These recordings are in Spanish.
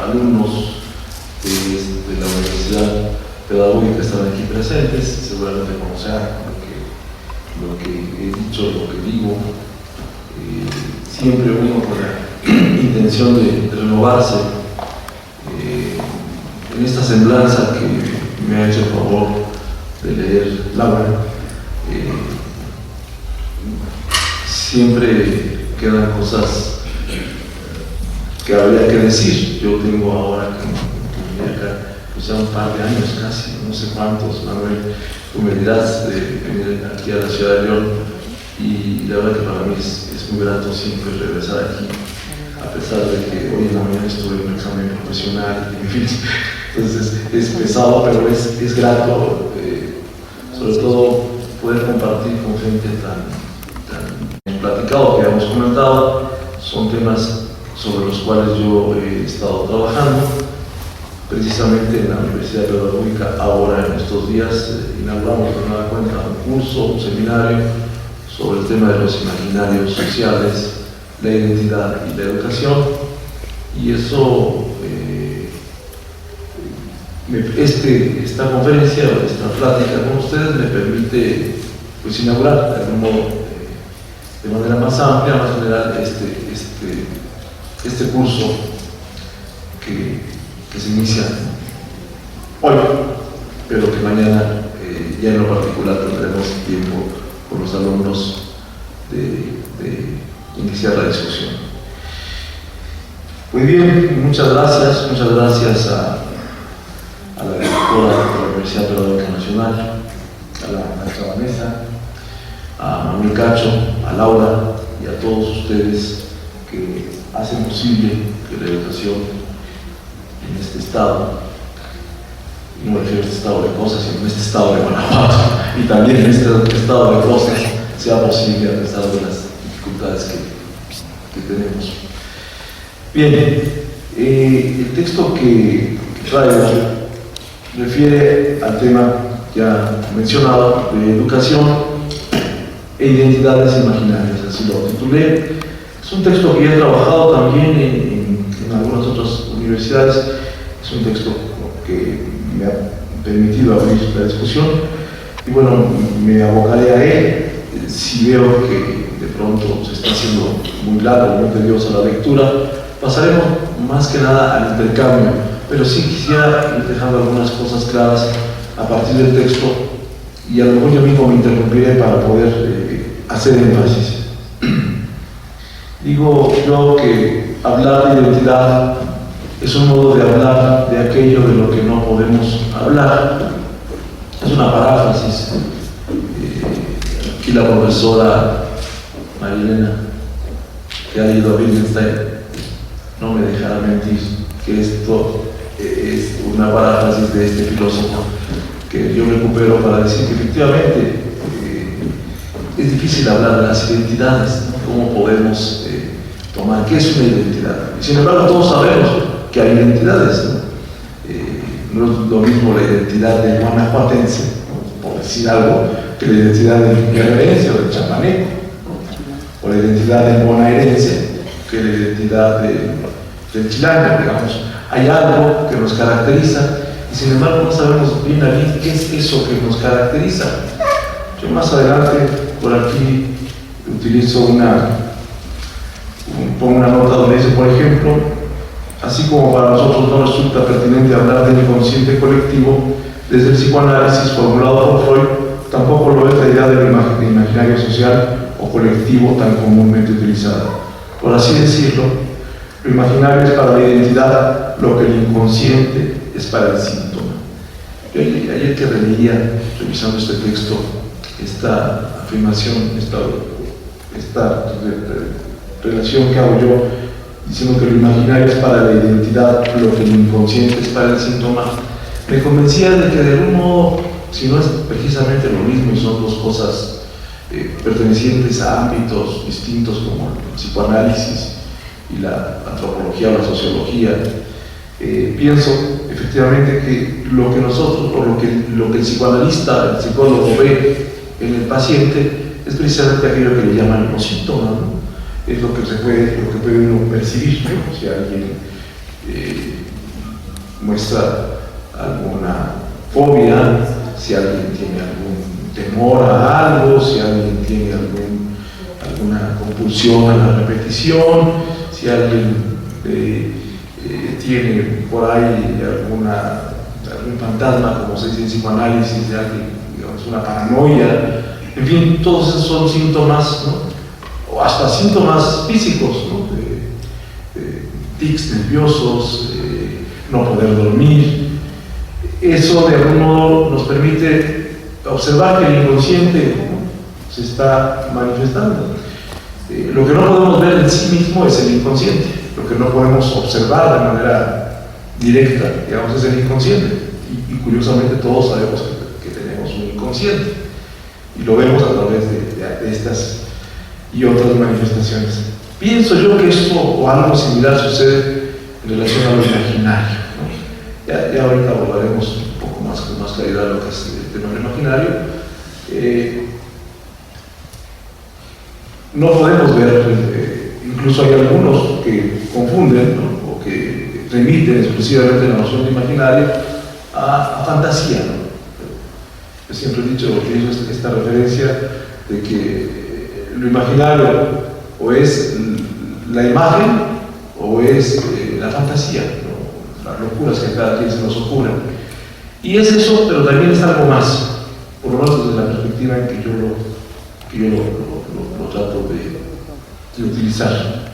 alumnos de la Universidad Pedagógica que están aquí presentes, seguramente conocerán lo que he dicho, lo que digo, siempre uno con la intención de renovarse en esta semblanza que me ha hecho el favor de leer Laura. Siempre quedan cosas que habría que decir. Yo tengo ahora que acá, pues ya un par de años casi, no sé cuántos, Manuel, tú me dirás, de venir aquí a la ciudad de León, y la verdad que para mí es muy grato siempre regresar aquí, a pesar de que hoy en la mañana estuve en un examen profesional, en fin, entonces es pesado, pero es grato, sobre todo poder compartir con gente tan platicado, que hemos comentado. Son temas sobre los cuales yo he estado trabajando. Precisamente en la Universidad Pedagógica, ahora en estos días, inauguramos de nueva cuenta un curso, un seminario sobre el tema de los imaginarios sociales, la identidad y la educación. Y eso, esta conferencia, esta plática con ustedes me permite pues inaugurar de algún modo, de manera más amplia, más general, este curso que se inicia hoy, pero que mañana ya en lo particular tendremos tiempo con los alumnos de iniciar la discusión. Muy bien, muchas gracias a la directora de la Universidad Pedagógica Nacional, a la maestra Vanessa, a Manuel Cacho, a Laura y a todos ustedes que hacen posible que la educación en este estado, y no me refiero a este estado de cosas, sino en este estado de Guanajuato, y también en este estado de cosas, sea posible a pesar de las dificultades que tenemos. Bien, el texto que traigo refiere al tema ya mencionado de educación e identidades imaginarias, así lo titulé. Es un texto que he trabajado también en algunas otras universidades. Es un texto que me ha permitido abrir la discusión y bueno, me abocaré a él. Si veo que de pronto se está haciendo muy largo, muy tediosa la lectura, pasaremos más que nada al intercambio, pero sí quisiera ir dejando algunas cosas claras a partir del texto, y a lo mejor yo mismo me interrumpiré para poder hacer énfasis. Digo yo que hablar de identidad es un modo de hablar de aquello de lo que no podemos hablar. Es una paráfrasis. Aquí la profesora Marilena, que ha leído a Wittgenstein, no me dejará mentir que esto es una paráfrasis de este filósofo que yo recupero para decir que efectivamente es difícil hablar de las identidades, ¿no? ¿Cómo podemos tomar qué es una identidad? Y sin embargo todos sabemos que hay identidades, ¿no? No es lo mismo la identidad del guanajuatense, ¿no?, por decir algo, que la identidad del guerrerense o del chapaneco, o la identidad del bonaerense que la identidad del chilango, digamos. Hay algo que nos caracteriza y sin embargo no sabemos bien a bien qué es eso que nos caracteriza. Yo más adelante por aquí utilizo pongo una nota donde dice, por ejemplo, así como para nosotros no resulta pertinente hablar del inconsciente colectivo desde el psicoanálisis formulado por Freud, tampoco lo es la idea del imaginario social o colectivo tan comúnmente utilizada. Por así decirlo, lo imaginario es para la identidad lo que el inconsciente es para el síntoma. Yo ayer que releía, revisando este texto, esta afirmación, esta relación que hago yo, diciendo que lo imaginario es para la identidad lo que el inconsciente es para el síntoma, me convencía de que de algún modo, si no es precisamente lo mismo y son dos cosas pertenecientes a ámbitos distintos como el psicoanálisis y la antropología o la sociología, pienso efectivamente que lo que nosotros, o lo que el psicoanalista, el psicólogo ve en el paciente es precisamente aquello que le llaman los síntomas, ¿no? Es lo que puede uno percibir, ¿no? Si alguien muestra alguna fobia, si alguien tiene algún temor a algo, si alguien tiene alguna compulsión a la repetición, si alguien tiene por ahí algún fantasma, como se dice en psicoanálisis, de alguien, digamos, una paranoia. En fin, todos esos son síntomas, ¿no? O hasta síntomas físicos, ¿no? De tics nerviosos, no poder dormir. Eso de algún modo nos permite observar que el inconsciente, ¿no?, se está manifestando. Lo que no podemos ver en sí mismo es el inconsciente, lo que no podemos observar de manera directa, digamos, es el inconsciente. Y curiosamente todos sabemos que tenemos un inconsciente, y lo vemos a través de estas y otras manifestaciones. Pienso yo que esto o algo similar sucede en relación a lo imaginario, ¿no? Ya ahorita abordaremos un poco más con más claridad lo que es el tema del imaginario. No podemos ver, incluso hay algunos que confunden, ¿no?, o que remiten exclusivamente la noción de imaginario a fantasía, ¿no? Yo siempre he dicho esta referencia de que lo imaginario o es la imagen o es la fantasía, ¿no?, las locuras que a cada quien se nos ocurren. Y es eso, pero también es algo más, por lo menos desde la perspectiva en que yo lo trato de utilizar.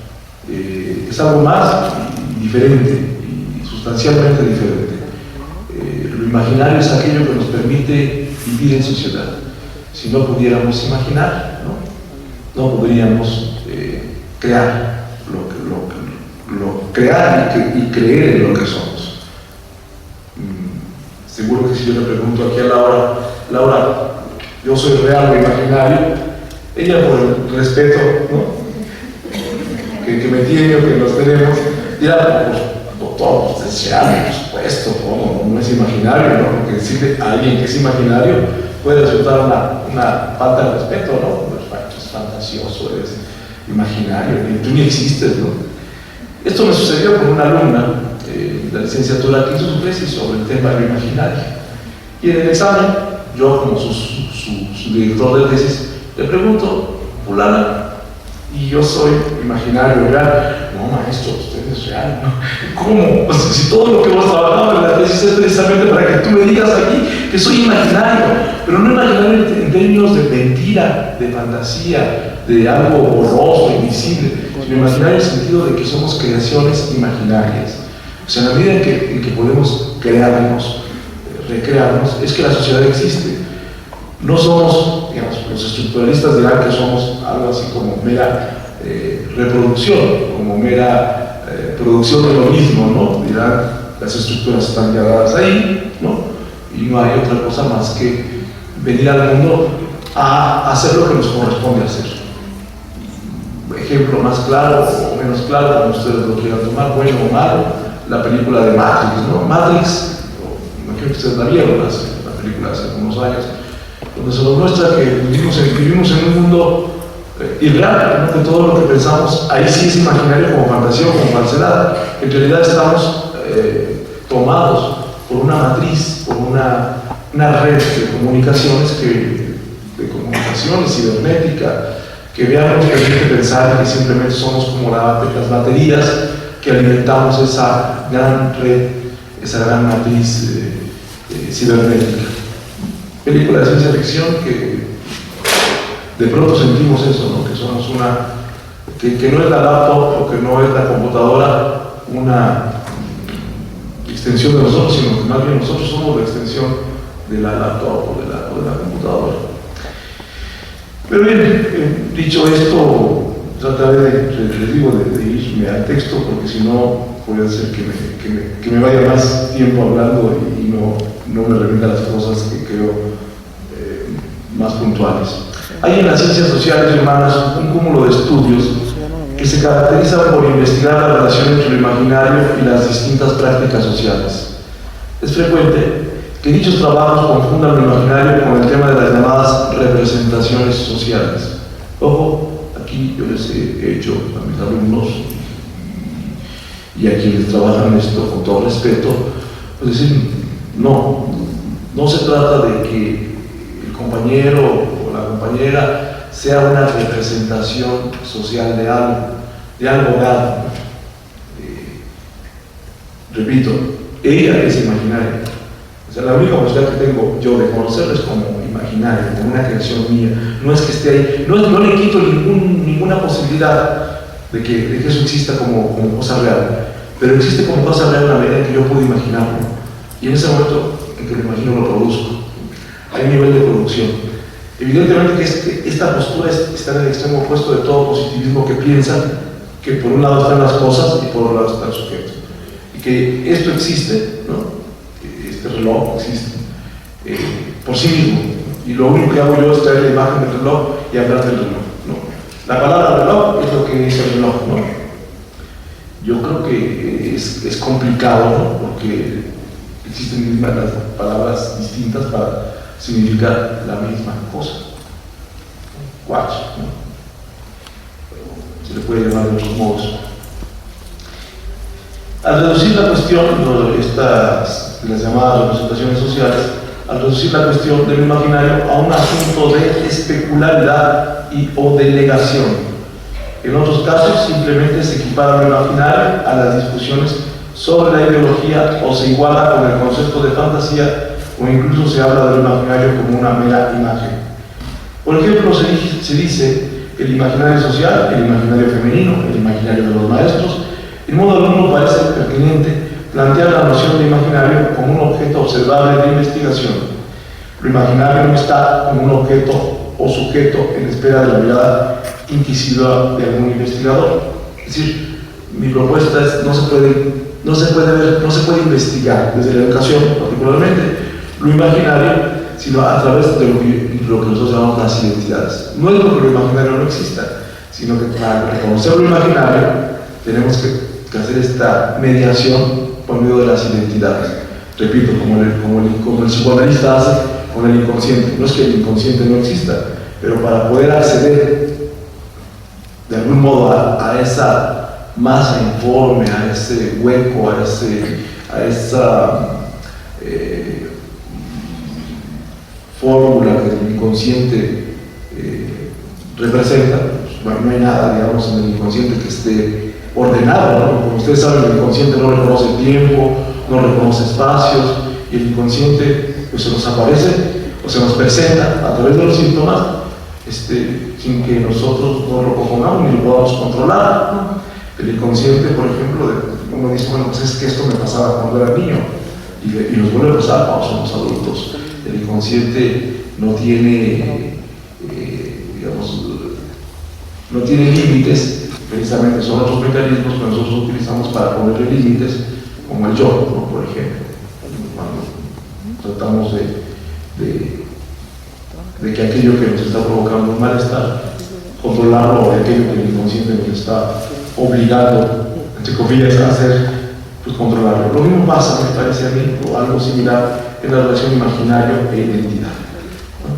Es algo más y diferente, y sustancialmente diferente. Lo imaginario es aquello que nos permite vivir en sociedad. Si no pudiéramos imaginar, no podríamos crear crear y creer en lo que somos. Seguro que si yo le pregunto aquí a Laura, yo soy real o imaginario, ella, por el respeto, ¿no?, que me tiene o que nos tenemos, dirá: pues, doctor, usted es real, por supuesto, no es imaginario, ¿no? Porque decirle a alguien que es imaginario puede resultar una falta de respeto, ¿no? Es fantasioso, es imaginario, tú ni existes, ¿no? Esto me sucedió con una alumna de la licenciatura que hizo su tesis sobre el tema de lo imaginario. Y en el examen, yo como su director de tesis, le pregunto: fulana, y yo soy imaginario, real. No, maestro, usted es real, ¿no? ¿Cómo? Pues si todo lo que hemos trabajado en la tesis es precisamente para que tú me digas aquí que soy imaginario, pero no imaginario en términos de mentira, de fantasía, de algo borroso, invisible, sino imaginario en el sentido de que somos creaciones imaginarias. O sea, en la medida en que podemos crearnos, recrearnos, es que la sociedad existe. No somos, digamos, los estructuralistas dirán que somos algo así como mera reproducción, como mera producción de lo mismo, ¿no? Dirán, las estructuras están ya dadas ahí, ¿no? Y no hay otra cosa más que venir al mundo a hacer lo que nos corresponde hacer. Ejemplo más claro o menos claro, como ustedes lo quieran tomar, bueno o malo, la película de Matrix, ¿no? Matrix, imagino que ustedes la vieron, la película hace unos años, donde se nos muestra que vivimos en un mundo irreal, ¿no? Que todo lo que pensamos ahí sí es imaginario, como fantasía o como falsedad. En realidad estamos tomados por una matriz, por una red de comunicaciones cibernética, que veamos que hay que pensar que simplemente somos como las baterías que alimentamos esa gran red, esa gran matriz cibernética. Película de ciencia ficción que de pronto sentimos eso, ¿no? Que somos que no es la laptop o que no es la computadora una extensión de nosotros, sino que más bien nosotros somos la extensión de la laptop o de la computadora. Pero bien, dicho esto, trataré de irme al texto, porque si no puede ser que me vaya más tiempo hablando y no me remita las cosas que creo más puntuales. Hay en las ciencias sociales y humanas un cúmulo de estudios que se caracterizan por investigar la relación entre lo imaginario y las distintas prácticas sociales. Es frecuente que dichos trabajos confundan lo imaginario con el tema de las llamadas representaciones sociales. Ojo, aquí yo les he hecho a mis alumnos y a quienes trabajan esto con todo respeto, Es decir, no se trata de que el compañero o la compañera sea una representación social de algo dado. Repito, ella es imaginaria. O sea, la única posibilidad que tengo yo de conocerla es como imaginaria, como una creación mía. No es que esté ahí, no le quito ninguna posibilidad de que eso exista como cosa real, pero existe como cosa real en la medida en que yo puedo imaginarlo. Y en ese momento en que lo imagino lo produzco. Hay un nivel de producción. Evidentemente que esta postura está en el extremo opuesto de todo positivismo que piensa que por un lado están las cosas y por otro lado está el sujeto. Y que esto existe, ¿no? Este reloj existe por sí mismo. Y lo único que hago yo es traer la imagen del reloj y hablar del reloj, ¿no? La palabra reloj es lo que es el reloj, ¿no? Yo creo que es complicado, ¿no? Porque existen mismas palabras distintas para significar la misma cosa. Watch, ¿no? Se le puede llamar de otros modos. Al reducir la cuestión, las llamadas representaciones sociales, al reducir la cuestión del imaginario a un asunto de especularidad o delegación. En otros casos, simplemente se equipara lo imaginario a las discusiones sobre la ideología o se iguala con el concepto de fantasía o incluso se habla del imaginario como una mera imagen. Por ejemplo, se dice el imaginario social, el imaginario femenino, el imaginario de los maestros. En modo alguno parece pertinente plantear la noción de imaginario como un objeto observable de investigación. Lo imaginario no está como un objeto o sujeto en espera de la mirada inquisidora de algún investigador. Es decir, mi propuesta es no se puede investigar desde la educación particularmente lo imaginario, sino a través de lo que nosotros llamamos las identidades. No es porque lo imaginario no exista, sino que para reconocer lo imaginario tenemos que hacer esta mediación por medio de las identidades. Repito, como el psicoanalista hace con el inconsciente. No es que el inconsciente no exista, pero para poder acceder de algún modo a esa masa informe, a ese hueco, a esa fórmula que el inconsciente representa, pues, bueno, no hay nada, digamos, en el inconsciente que esté ordenado, ¿no? Como ustedes saben, el inconsciente no reconoce tiempo, no reconoce espacios, y el inconsciente pues, se nos aparece o se nos presenta a través de los síntomas sin que nosotros no lo compongamos ni lo podamos controlar, ¿no? El inconsciente, por ejemplo, uno dice, bueno, pues es que esto me pasaba cuando era niño y nos vuelve a pasar cuando somos adultos. El inconsciente no tiene, no tiene límites, precisamente son otros mecanismos que nosotros utilizamos para ponerle límites, como el yo, ¿no? Por ejemplo, cuando tratamos de que aquello que nos está provocando un malestar, controlarlo, o aquello que el inconsciente nos está obligando, entre comillas, a hacer, pues controlarlo. Lo mismo pasa, me parece a mí, o algo similar en la relación imaginario e identidad, ¿no?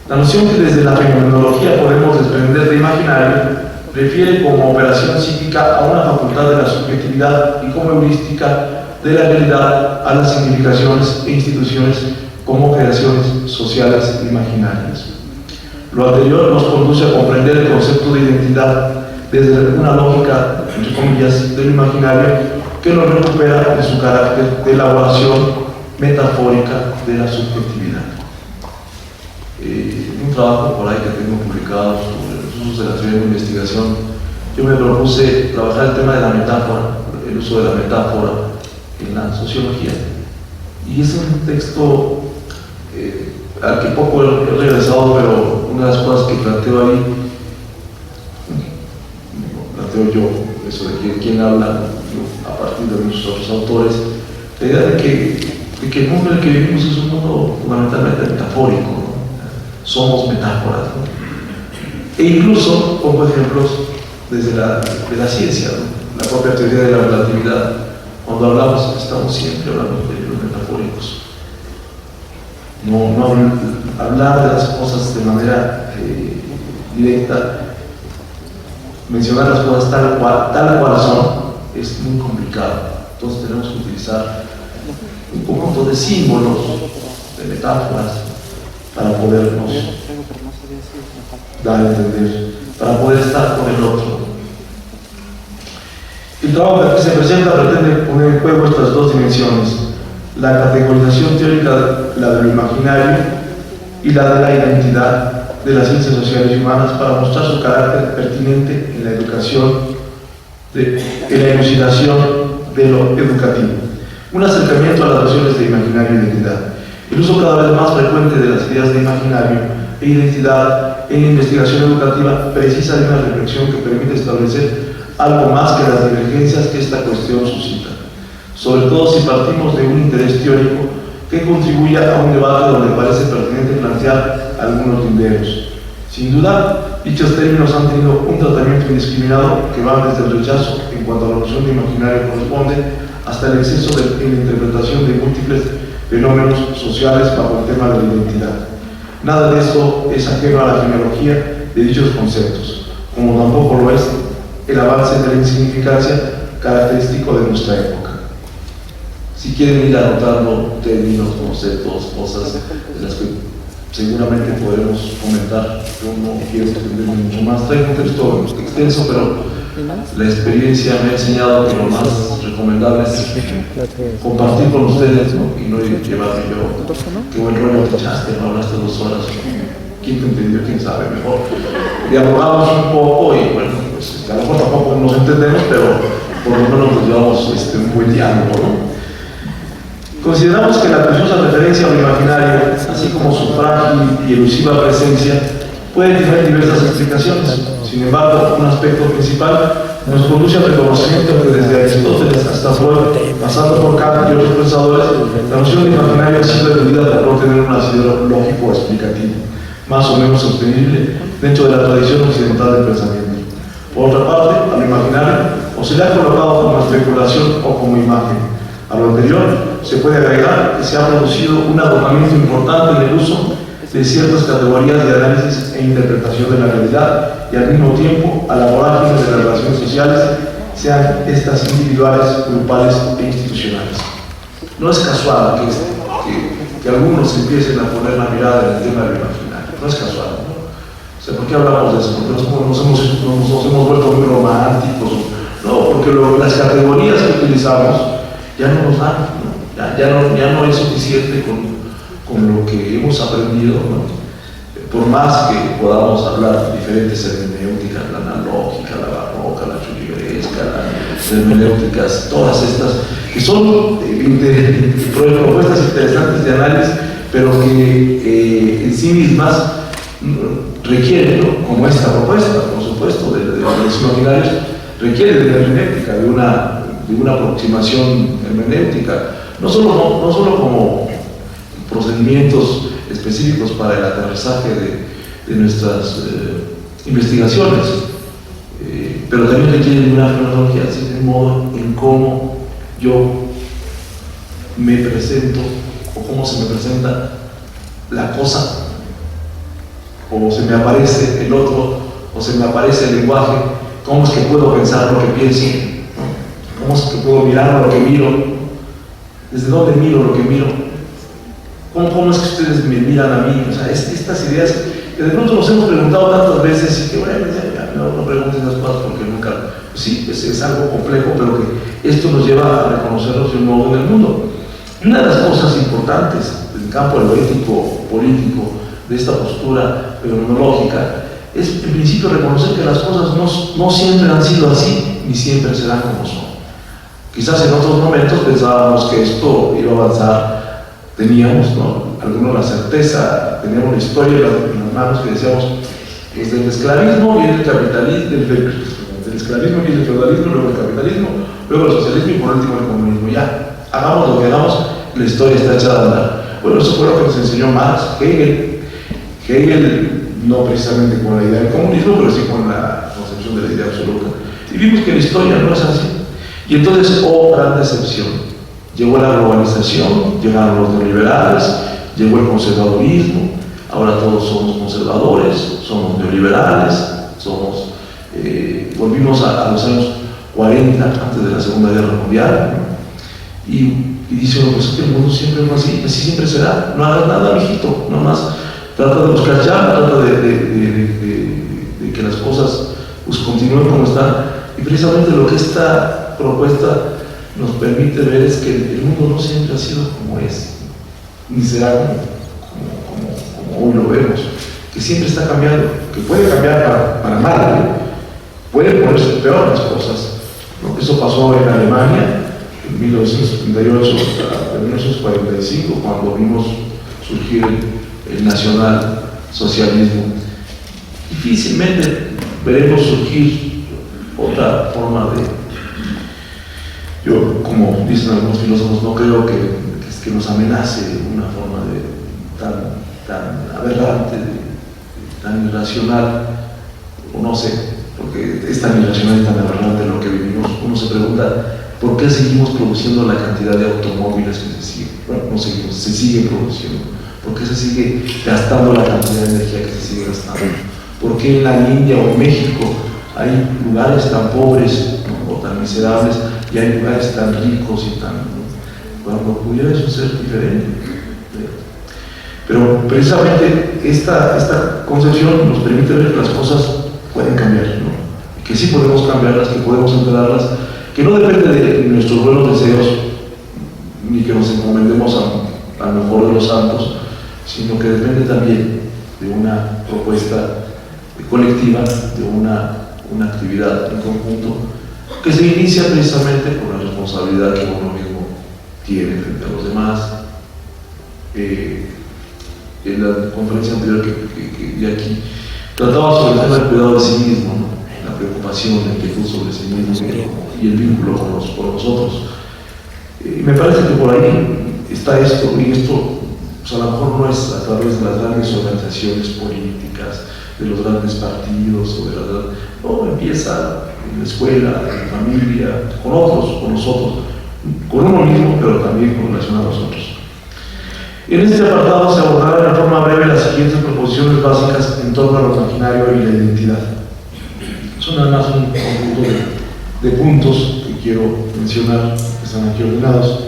La noción que desde la fenomenología podemos desprender de imaginario refiere como operación psíquica a una facultad de la subjetividad y como heurística de la realidad a las significaciones e instituciones como creaciones sociales imaginarias. Lo anterior nos conduce a comprender el concepto de identidad desde una lógica, entre comillas, del imaginario que lo recupera de su carácter de elaboración metafórica de la subjetividad. Un trabajo por ahí que tengo publicado sobre los usos de la teoría de investigación, yo me propuse trabajar el tema de la metáfora, el uso de la metáfora en la sociología. Y es un texto al que poco he regresado, pero una de las cosas que planteo ahí, planteo yo, eso de quién habla a partir de muchos otros autores, la idea de que el mundo en el que vivimos es un mundo fundamentalmente metafórico, ¿no? Somos metáforas, ¿no? E incluso pongo ejemplos desde de la ciencia, ¿no? La propia teoría de la relatividad. Cuando hablamos, estamos siempre hablando de los metafóricos. No hablar de las cosas de manera directa, mencionar las cosas tal cual son, es muy complicado. Entonces tenemos que utilizar un conjunto de símbolos, de metáforas, para podernos dar a entender, para poder estar con el otro. El trabajo que se presenta pretende poner en juego estas dos dimensiones: la categorización teórica, la de lo imaginario, y la de la identidad de las ciencias sociales y humanas, para mostrar su carácter pertinente en la educación, en la elucidación de lo educativo. Un acercamiento a las nociones de imaginario e identidad. El uso cada vez más frecuente de las ideas de imaginario e identidad en la investigación educativa precisa de una reflexión que permite establecer algo más que las divergencias que esta cuestión suscita, sobre todo si partimos de un interés teórico que contribuya a un debate donde parece pertinente plantear algunos linderos. Sin duda, dichos términos han tenido un tratamiento indiscriminado que va desde el rechazo en cuanto a la noción de imaginario corresponde hasta el exceso en la interpretación de múltiples fenómenos sociales bajo el tema de la identidad. Nada de esto es ajeno a la genealogía de dichos conceptos, como tampoco lo es el avance de la insignificancia característico de nuestra época. Si quieren ir anotando términos, conceptos, cosas de las que seguramente podremos comentar, yo no quiero extenderme mucho más. Traigo un texto extenso, pero la experiencia me ha enseñado que lo más recomendable es compartir con ustedes, ¿no? Y no llevarme yo. Qué buen rollo te echaste, no hablaste 2 horas. ¿Quién te entendió? ¿Quién sabe? Mejor dialogamos un poco y bueno, pues a lo mejor tampoco nos entendemos, pero por lo menos nos llevamos un buen diálogo, ¿no? Consideramos que la preciosa referencia al imaginario, así como su frágil y elusiva presencia, puede tener diversas explicaciones. Sin embargo, un aspecto principal nos conduce al reconocimiento que desde Aristóteles hasta Freud, pasando por Kant y otros pensadores, la noción de imaginario ha sido eludido por no tener un asidero lógico o explicativo, más o menos sostenible dentro de la tradición occidental del pensamiento. Por otra parte, al imaginario o se le ha colocado como especulación o como imagen. A lo anterior, se puede agregar que se ha producido un agotamiento importante en el uso de ciertas categorías de análisis e interpretación de la realidad y al mismo tiempo a la vorágine de las relaciones sociales, sean estas individuales, grupales e institucionales. No es casual que algunos empiecen a poner la mirada en el tema del imaginario, no es casual, ¿no? O sea, ¿por qué hablamos de eso? Porque nos hemos vuelto muy románticos, no, porque las categorías que utilizamos ya no nos dan, ¿no? Ya no es suficiente con lo que hemos aprendido, ¿no? Por más que podamos hablar de diferentes hermenéuticas, la analógica, la barroca, la churrigueresca, las hermenéuticas, todas estas, que son propuestas interesantes de análisis, pero que en sí mismas requieren, ¿no? Como esta propuesta, por supuesto, de los imaginarios, requiere de la hermenéutica, de una aproximación hermenéutica, no solo como procedimientos específicos para el aterrizaje de nuestras investigaciones, pero también requiere de una fenomenología, así de modo en cómo yo me presento o cómo se me presenta la cosa, o se me aparece el otro, o se me aparece el lenguaje, cómo es que puedo pensar lo que pienso, ¿no? Cómo es que puedo mirar lo que miro, desde dónde miro lo que miro, cómo es que ustedes me miran a mí. O sea, estas ideas que de pronto nos hemos preguntado tantas veces y que bueno, no pregunten esas cosas porque nunca, pues sí, es algo complejo, pero que esto nos lleva a reconocernos de un modo en el mundo. Y una de las cosas importantes del campo de lo ético político de esta postura fenomenológica es en principio reconocer que las cosas no siempre han sido así ni siempre serán como son. Quizás en otros momentos pensábamos que esto iba a avanzar, teníamos, ¿no?, algunos la certeza, teníamos la historia en las manos que decíamos, desde el esclavismo viene el capitalismo, del esclavismo viene el feudalismo, luego el capitalismo, luego el socialismo y por último el comunismo. Ya, hagamos lo que hagamos, la historia está echada a andar. Bueno, eso fue lo que nos enseñó Marx, Hegel no precisamente con la idea del comunismo, pero sí con la concepción de la idea absoluta. Y vimos que la historia no es así. Y entonces, gran decepción, llegó la globalización, llegaron los neoliberales, llegó el conservadurismo, ahora todos somos conservadores, somos neoliberales, volvimos a los años 40, antes de la Segunda Guerra Mundial, ¿no? Y y dice uno, pues es que el mundo siempre es así, así siempre será, no hagas nada, mijito, nada más trata de buscar ya, trata de que las cosas pues continúen como están. Y precisamente lo que esta propuesta nos permite ver es que el mundo no siempre ha sido como es, ni será como hoy lo vemos, que siempre está cambiando, que puede cambiar para mal, ¿eh? Puede ponerse peor las cosas. ¿No? Eso pasó en Alemania en 1938 hasta 1945, cuando vimos surgir el nacionalsocialismo. Difícilmente veremos surgir otra forma yo, como dicen algunos filósofos, no creo que nos amenace una forma tan aberrante, tan irracional, o no sé, porque es tan irracional y tan aberrante lo que vivimos. Uno se pregunta, ¿por qué seguimos produciendo la cantidad de automóviles que se siguen? Bueno, no seguimos, se sigue produciendo. ¿Por qué se sigue gastando la cantidad de energía que se sigue gastando? ¿Por qué en la India o en México hay lugares tan pobres, ¿no? O tan miserables, y hay lugares tan ricos y tan, ¿no? Cuando pudiera eso ser diferente? Pero precisamente esta concepción nos permite ver que las cosas pueden cambiar, ¿no? Que sí podemos cambiarlas, que podemos enterarlas, que no depende de nuestros buenos deseos, ni que nos encomendemos al mejor de los santos, sino que depende también de una propuesta colectiva, de una actividad en conjunto, que se inicia precisamente con la responsabilidad que uno mismo tiene frente a los demás. En la conferencia anterior que di aquí, trataba sobre el tema del cuidado de sí mismo, ¿no? La preocupación, la inquietud sobre sí mismo y el vínculo con nosotros. Me parece que por ahí está esto, y esto pues a lo mejor no es a través de las grandes organizaciones políticas, de los grandes partidos, no, empieza en la escuela, en la familia, con otros, con nosotros, con uno mismo, pero también con relación a nosotros. En este apartado se abordarán de forma breve las siguientes proposiciones básicas en torno a lo imaginario y la identidad. Son nada más un conjunto de puntos que quiero mencionar, que están aquí ordenados.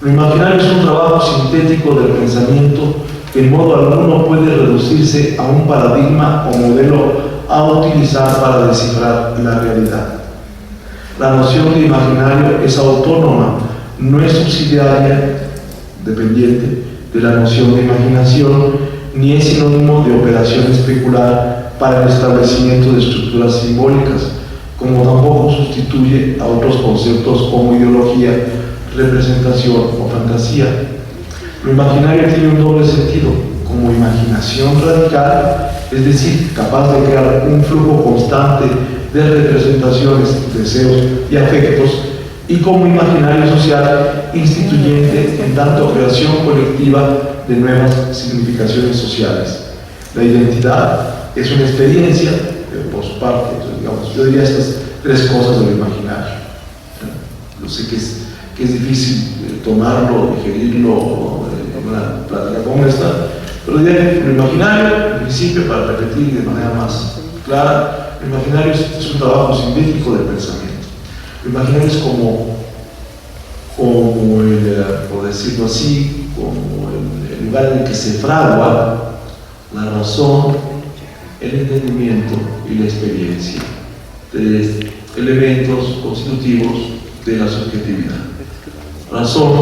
Lo imaginario es un trabajo sintético del pensamiento que en modo alguno puede reducirse a un paradigma o modelo a utilizar para descifrar la realidad. La noción de imaginario es autónoma, no es subsidiaria, dependiente de la noción de imaginación, ni es sinónimo de operación especular para el establecimiento de estructuras simbólicas, como tampoco sustituye a otros conceptos como ideología, representación o fantasía. Lo imaginario tiene un doble sentido, como imaginación radical, es decir, capaz de crear un flujo constante de representaciones, deseos y afectos, y como imaginario social instituyente en tanto creación colectiva de nuevas significaciones sociales. La identidad es una experiencia, por su parte, digamos, yo diría estas tres cosas del imaginario. Yo sé que es difícil tomarlo, digerirlo en una plática como esta, pero diría que lo imaginario, en principio, para repetir de manera más clara, lo imaginario es un trabajo sintético del pensamiento. Lo imaginario es como por decirlo así, como el lugar en el que se fragua la razón, el entendimiento y la experiencia, de elementos constitutivos de la subjetividad. Razón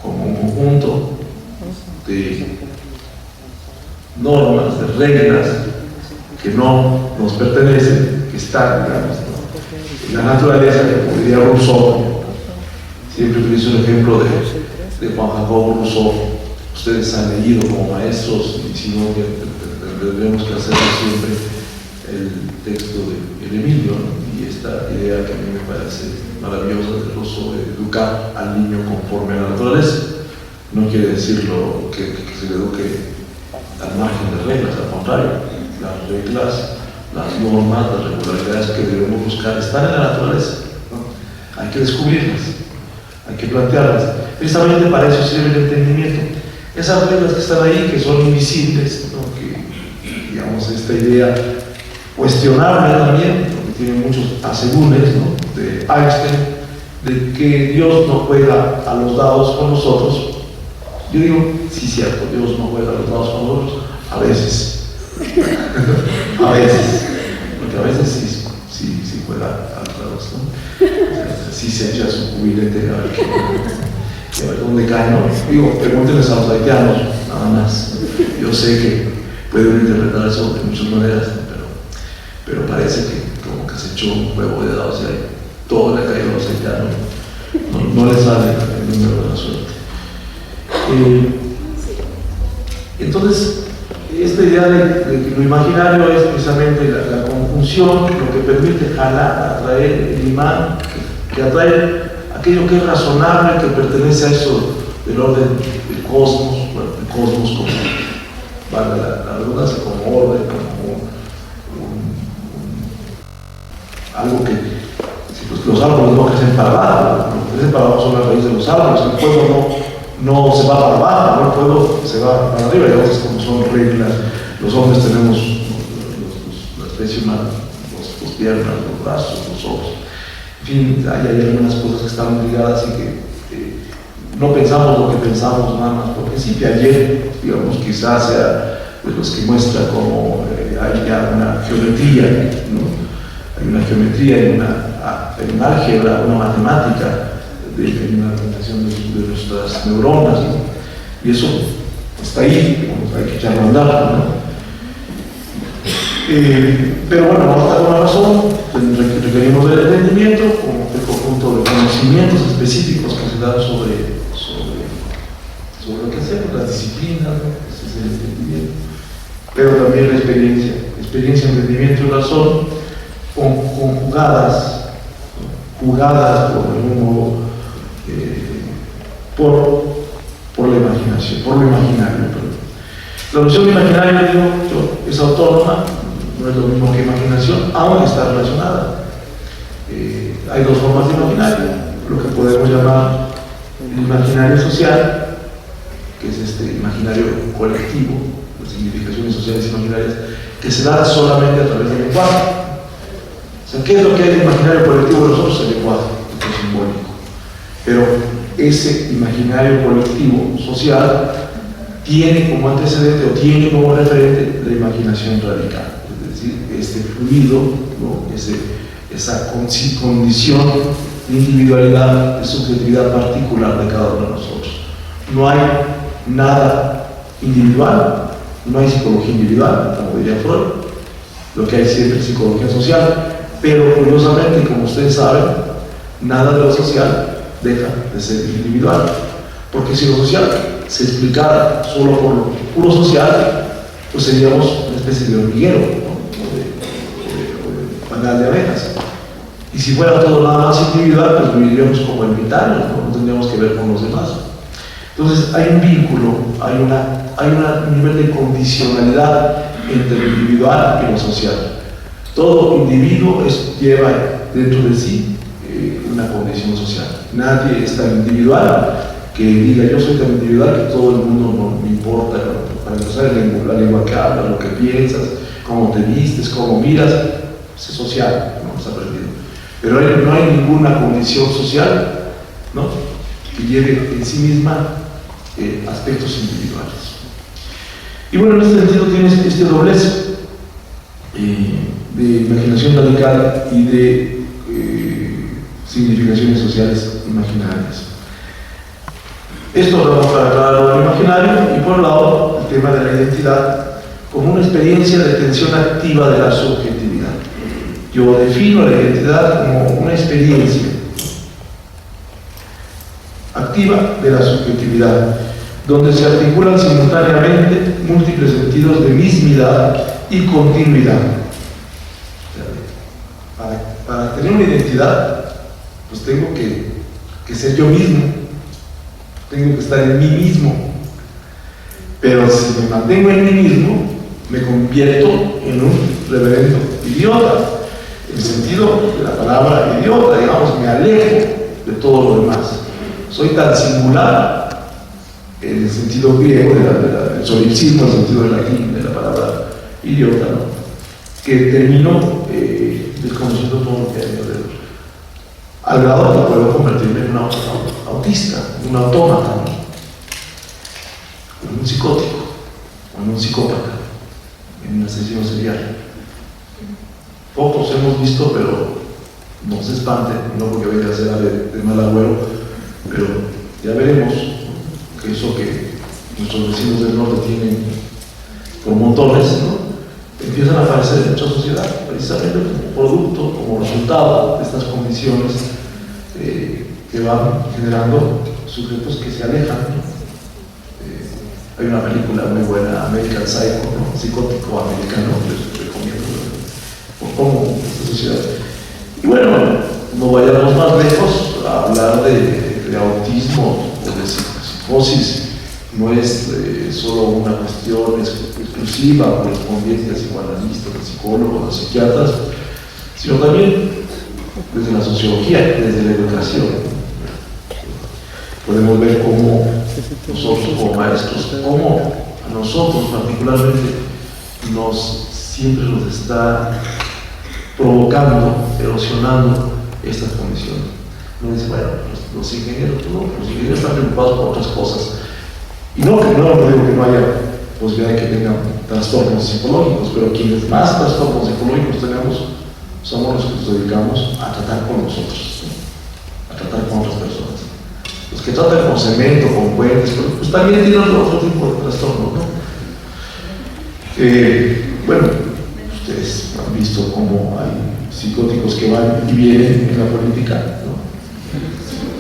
como un conjunto de normas, de reglas que no nos pertenecen, que están, digamos, ¿no? En la naturaleza, que podría Rousseau. Siempre utilizo el ejemplo de Juan Jacobo Rousseau. Ustedes han leído como maestros, y si no, tendremos que hacer siempre el texto de Emilio, ¿no? Y esta idea que a mí me parece maravillosa de Rousseau, de educar al niño conforme a la naturaleza. No quiere decir que se le eduque al margen de reglas, al contrario, las reglas, las normas, las regularidades que debemos buscar están en la naturaleza, ¿no? Hay que descubrirlas, hay que plantearlas. Precisamente para eso sirve el entendimiento. Esas reglas que están ahí, que son invisibles, ¿no? Que, digamos, esta idea cuestionable también, porque tiene muchos asegúnes, ¿no? De Einstein, de que Dios no juega a los dados con nosotros. Yo digo, sí, cierto, Dios no juega a los dados con nosotros, a veces. A veces. Porque a veces sí juega a los dados, ¿no? Sí se echa su cubilete a ver dónde cae, ¿no? Digo, pregúntenles a los haitianos, nada más. Yo sé que pueden interpretar eso de muchas maneras, ¿no? Pero parece que como que se echó un juego de dados y ahí todo le ha caído a los haitianos. No les sale el número de la suerte. Entonces, esta idea de que lo imaginario es precisamente la conjunción, lo que permite jalar, atraer el imán, que atrae aquello que es razonable, que pertenece a eso del orden del cosmos, bueno, el cosmos como, vale la redundancia, como orden, como algo que, pues, los árboles no crecen para abajo, lo que crecen para abajo son las raíces de los árboles, el fuego no se va para abajo, ¿no? El fuego se va para arriba, y a veces como son reglas, los hombres tenemos la especie humana, las piernas, los brazos, los ojos, en fin, hay algunas cosas que están ligadas y que no pensamos lo que pensamos nada más porque sí, que ayer, digamos, quizás sea de los que muestra como hay ya una geometría, ¿no? Hay una geometría, hay un álgebra, una matemática, hay una organización de nuestras neuronas, ¿no? Y eso está ahí, digamos, hay que echarlo a andar, ¿no? Pero bueno, vamos a estar con la razón, requerimos del entendimiento como el conjunto de conocimientos específicos que se dan sobre lo que hacemos, las disciplinas, ¿no? Ese es el entendimiento, pero también la experiencia, entendimiento y razón conjugadas, jugadas por algún modo por la imaginación, por lo imaginario. La noción de imaginario, digo yo, es autónoma, no es lo mismo que imaginación, aún está relacionada. Hay dos formas de imaginario, lo que podemos llamar el imaginario social, que es este imaginario colectivo, las significaciones sociales imaginarias, que se da solamente a través del lenguaje. O sea, ¿qué es lo que hay de imaginario colectivo de nosotros? El lenguaje, esto es simbólico. Pero ese imaginario colectivo social tiene como antecedente o tiene como referente la imaginación radical, es decir, este fluido, ¿no? Esa condición de individualidad, de subjetividad particular de cada uno de nosotros. No hay nada individual, no hay psicología individual, como diría Freud, lo que hay siempre es psicología social, pero curiosamente, como ustedes saben, nada de lo social deja de ser individual, porque si lo social se explicara solo por lo puro social, pues seríamos una especie de hormiguero, ¿no? o de panal de abejas. Y si fuera todo nada más individual, pues viviríamos como ermitaños, ¿no? No tendríamos que ver con los demás. Entonces hay un vínculo, hay un nivel de condicionalidad entre lo individual y lo social. Todo individuo lleva dentro de sí una condición social. Nadie es tan individual que diga yo soy tan individual que todo el mundo no me importa, ¿no? Para empezar la lengua que hablas, lo que piensas, cómo te vistes, cómo miras, es social, ¿no? Está aprendido. Pero no hay ninguna condición social, ¿no? Que lleve en sí misma aspectos individuales. Y bueno, en este sentido tienes este doblez de imaginación radical y de significaciones sociales imaginarias. Esto lo vamos a aclarar lo imaginario, y por un lado el tema de la identidad como una experiencia de tensión activa de la subjetividad. Yo defino la identidad como una experiencia activa de la subjetividad, donde se articulan simultáneamente múltiples sentidos de mismidad y continuidad. Para tener una identidad, pues tengo que ser yo mismo, tengo que estar en mí mismo, pero si me mantengo en mí mismo, me convierto en un reverendo idiota, en el sentido de la palabra idiota, digamos, me alejo de todo lo demás. Soy tan singular en el sentido griego, del solipsismo, en el sentido de latín, de la palabra idiota, ¿no? Que termino desconociendo todo lo que hay alrededor. al grado que puedo convertirme en un autista, un autómata, ¿no? En un psicótico, en un psicópata, en un asesino serial. Pocos hemos visto, pero no se espanten, no porque venga a ser de mal agüero, pero ya veremos que eso que nuestros vecinos del norte tienen por montones, ¿no? Empiezan a aparecer en nuestra sociedad, precisamente como producto, como resultado de estas condiciones que van generando sujetos que se alejan, ¿no? Hay una película muy buena, American Psycho, ¿no? Psicótico americano, les recomiendo, por cómo esta sociedad. Y bueno, no vayamos más lejos a hablar de autismo o de psicosis. No es solo una cuestión exclusiva correspondiente a psicoanalistas, a psicólogos, a psiquiatras, sino también desde la sociología, desde la educación. Podemos ver cómo nosotros como maestros, cómo a nosotros particularmente siempre nos está provocando, erosionando estas condiciones. Uno dice, bueno, los ingenieros están preocupados por otras cosas. Y no digo que no haya posibilidad de que tengan trastornos psicológicos, pero quienes más trastornos psicológicos tenemos somos los que nos dedicamos a tratar con nosotros, ¿no? A tratar con otras personas. Los que tratan con cemento, con puentes, pues también tienen otro tipo de trastornos, ¿no? Bueno, ustedes han visto cómo hay psicóticos que van y vienen en la política, ¿no?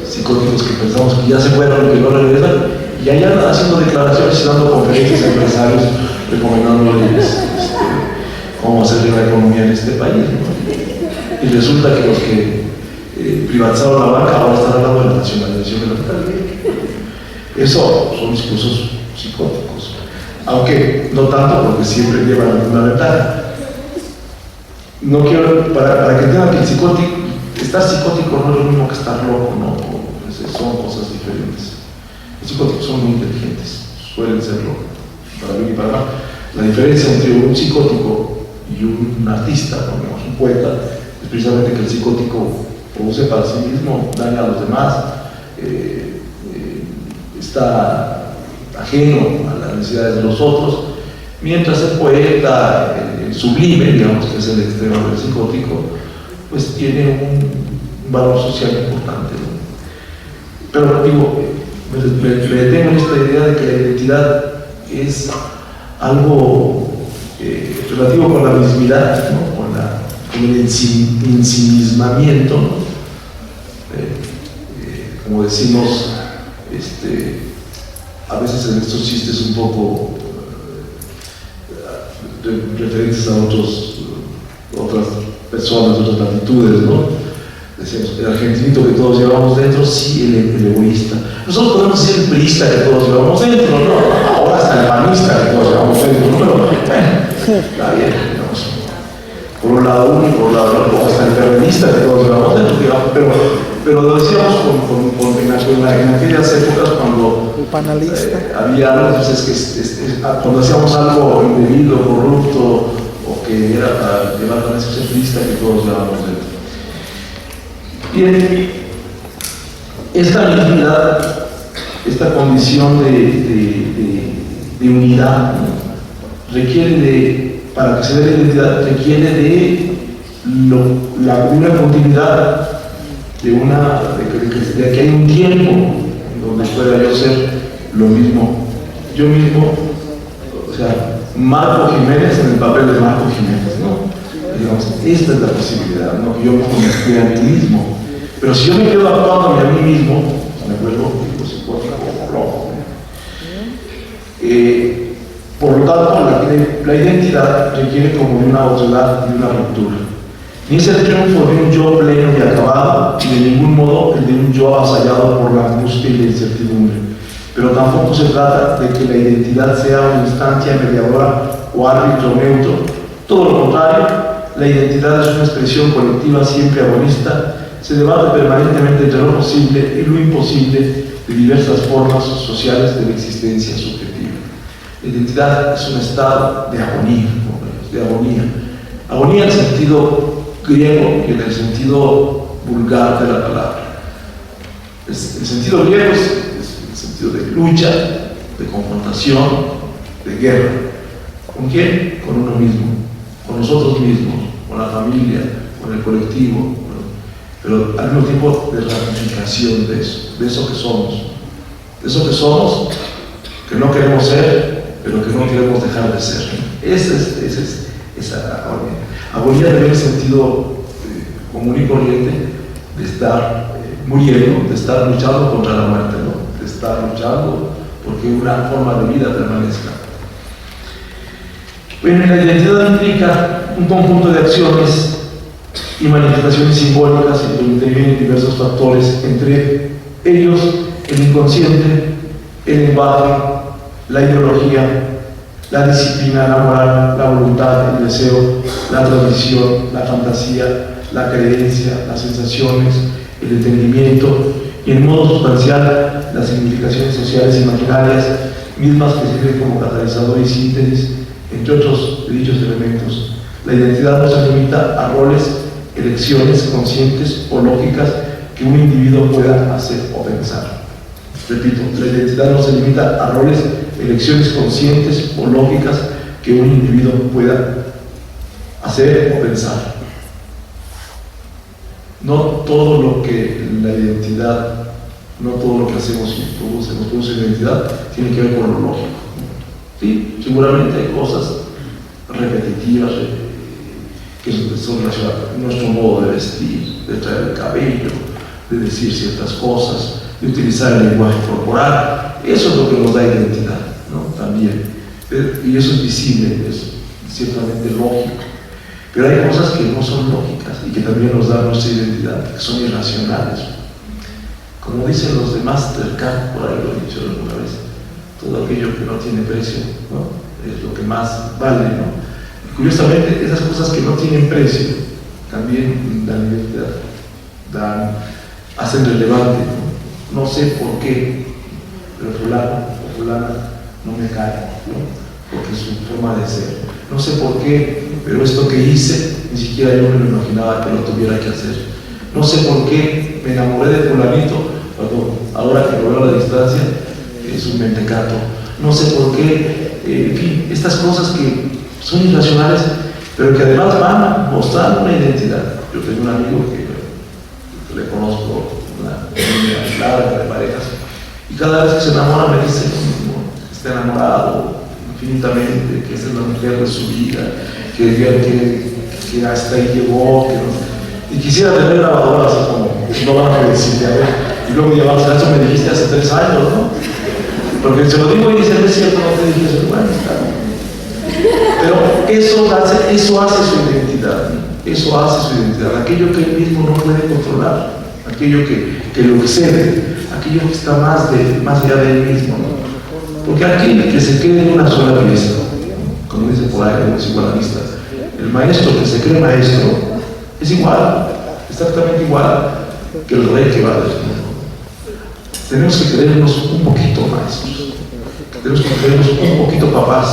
Psicóticos que pensamos que ya se fueron y que no regresan, y allá andan haciendo declaraciones y dando conferencias a empresarios recomendándoles cómo hacer la economía en este país, ¿no? Y resulta que los que privatizaron la banca ahora están hablando de la nacionalización de la capital. Eso son discursos psicóticos, aunque no tanto porque siempre llevan una ventaja. No quiero, para que entiendan que estar psicótico no es lo mismo que estar loco, no, son cosas diferentes. Los psicóticos son muy inteligentes, suelen serlo, para bien y para mal. La diferencia entre un psicótico y un artista, digamos, un poeta, es precisamente que el psicótico produce para sí mismo, daña a los demás, está ajeno a las necesidades de los otros, mientras el poeta, el sublime, digamos que es el extremo del psicótico, pues tiene un valor social importante, ¿no? Pero digo, me detengo en esta idea de que la identidad es algo relativo con la mismidad, ¿no? con el ensimismamiento, ¿no? Como decimos a veces en estos chistes un poco referentes a otras personas, otras latitudes, ¿no? Decíamos, el argentinito que todos llevamos dentro, sí, el egoísta. Nosotros podemos decir el priista que todos llevamos dentro, ¿no? Ahora hasta el panista que todos llevamos dentro, ¿no? Pero bueno, está bien, digamos. Por un lado uno y por un lado otro, hasta el periodista que todos llevamos dentro, digamos, pero lo decíamos en aquellas épocas cuando había algo, entonces cuando hacíamos algo indebido, corrupto, o que era para llevar a ese priista que todos llevamos dentro. Bien, esta mismidad, esta condición de unidad, ¿no? Requiere para que se dé la identidad, requiere de una continuidad, de que hay un tiempo donde pueda yo ser lo mismo, yo mismo, o sea, Marco Jiménez en el papel de Marco Jiménez, ¿no? Digamos, esta es la posibilidad, ¿no? Que yo me convertí a mí mismo. Pero si yo me quedo actuando a mí mismo, me vuelvo psicótico o loco. Por lo tanto, la identidad requiere como de una otredad y de una ruptura. Ni es el triunfo de un yo pleno y acabado, ni de ningún modo el de un yo avasallado por la angustia y la incertidumbre. Pero tampoco se trata de que la identidad sea una instancia mediadora o árbitro neutro. Todo lo contrario, la identidad es una expresión colectiva siempre agonista. Se debate permanentemente entre lo posible y lo imposible de diversas formas sociales de la existencia subjetiva. La identidad es un estado de agonía, ¿no? De agonía. Agonía en el sentido griego y en el sentido vulgar de la palabra. El sentido griego es el sentido de lucha, de confrontación, de guerra. ¿Con quién? Con uno mismo, con nosotros mismos, con la familia, con el colectivo, pero al mismo tiempo de ratificación de eso que somos, que no queremos ser, pero que no queremos dejar de ser. Esa agonía de el sentido común y corriente de estar muriendo, de estar luchando contra la muerte, ¿no? De estar luchando porque una forma de vida permanezca. Bueno, la identidad implica un conjunto de acciones y manifestaciones simbólicas que intervienen diversos factores, entre ellos el inconsciente, el lenguaje, la ideología, la disciplina, la moral, la voluntad, el deseo, la tradición, la fantasía, la creencia, las sensaciones, el entendimiento y en modo sustancial las significaciones sociales imaginarias mismas que sirven como catalizador y síntesis, entre otros de dichos elementos. La identidad no se limita a roles, elecciones conscientes o lógicas que un individuo pueda hacer o pensar. Repito, la identidad no se limita a roles, elecciones conscientes o lógicas que un individuo pueda hacer o pensar. No todo lo que la identidad, no todo lo que hacemos y nos produce identidad tiene que ver con lo lógico. Sí, seguramente hay cosas repetitivas que son relacionadas con nuestro modo de vestir, de traer el cabello, de decir ciertas cosas, de utilizar el lenguaje corporal. Eso es lo que nos da identidad, ¿no? También. Y eso es visible, es ciertamente lógico. Pero hay cosas que no son lógicas y que también nos dan nuestra identidad, que son irracionales. Como dicen los de Mastercard, por ahí lo he dicho alguna vez, todo aquello que no tiene precio, ¿no? Es lo que más vale, ¿no? Y curiosamente, esas cosas que no tienen precio también dan identidad, hacen relevante, ¿no? No sé por qué, pero fulano o fulana no me cae, ¿no? Porque es su forma de ser. No sé por qué, pero esto que hice, ni siquiera yo me lo imaginaba que lo tuviera que hacer. No sé por qué me enamoré de fulanito, ahora que lo veo a la distancia, es un mentecato. No sé por qué, en fin, estas cosas que son irracionales, pero que además van mostrando una identidad. Yo tengo un amigo que le conozco, una línea larga de parejas, y cada vez que se enamora me dice que está enamorado infinitamente, que esa es la mujer de su vida, que hasta ahí llegó, y quisiera tener lavadoras así como, no van a decirte, a ver, y luego llevamos, eso me dijiste hace 3 años, ¿no? Porque se lo digo y dice, no es cierto, no te dije eso, bueno, está bien. Pero eso hace su identidad, eso hace su identidad, aquello que él mismo no puede controlar, aquello que lo excede, aquello que está más allá de él mismo, ¿no? Porque aquel que se cree en una sola pieza, como dice por ahí los psicoanalistas, el maestro que se cree maestro es igual, exactamente igual que el rey que va a desnudo. Tenemos que creernos un poquito maestros, tenemos que creernos un poquito papás,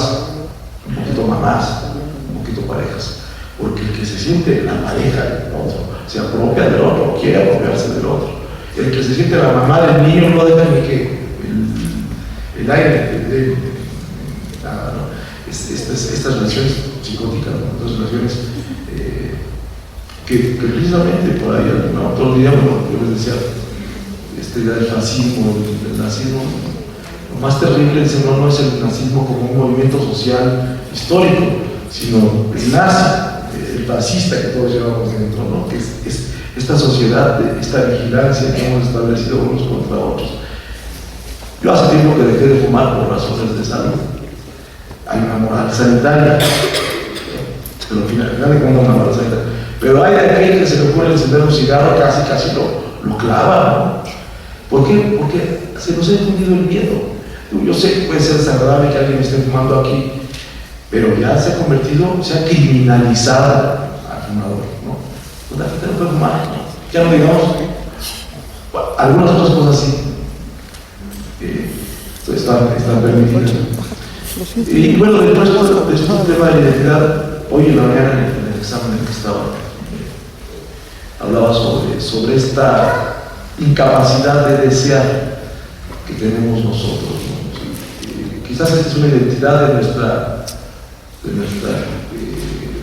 un poquito mamás, un poquito parejas, porque el que se siente la pareja del otro, se apropia del otro, quiere apropiarse del otro. El que se siente la mamá del niño no deja ni que el aire de nada, ¿no? Estas relaciones psicóticas, ¿no? Estas relaciones que precisamente por ahí, ¿no? Otro día, bueno, yo les decía, el fascismo, el nazismo, lo más terrible no es el nazismo como un movimiento social histórico, sino el nazi, el fascista que todos llevamos dentro, ¿no? Que es esta sociedad, esta vigilancia que hemos establecido unos contra otros. Yo hace tiempo que dejé de fumar por razones de salud. Hay una moral sanitaria, pero al final de cuentas una moral sanitaria. Pero hay de aquel que se le ocurre encender un cigarro, casi lo clava, ¿no? ¿Por qué? Porque se nos ha infundido el miedo. Yo sé que puede ser desagradable que alguien esté fumando aquí, pero ya se ha criminalizado al fumador, ¿no? Pues la gente no puede fumar, ¿no? Ya no digamos, algunas otras cosas sí. Están permitidas. Y bueno, después del tema de la identidad, hoy en la mañana en el examen en el que estaba, hablaba sobre esta incapacidad de desear que tenemos nosotros, ¿no? Sí, quizás esta es una identidad de nuestra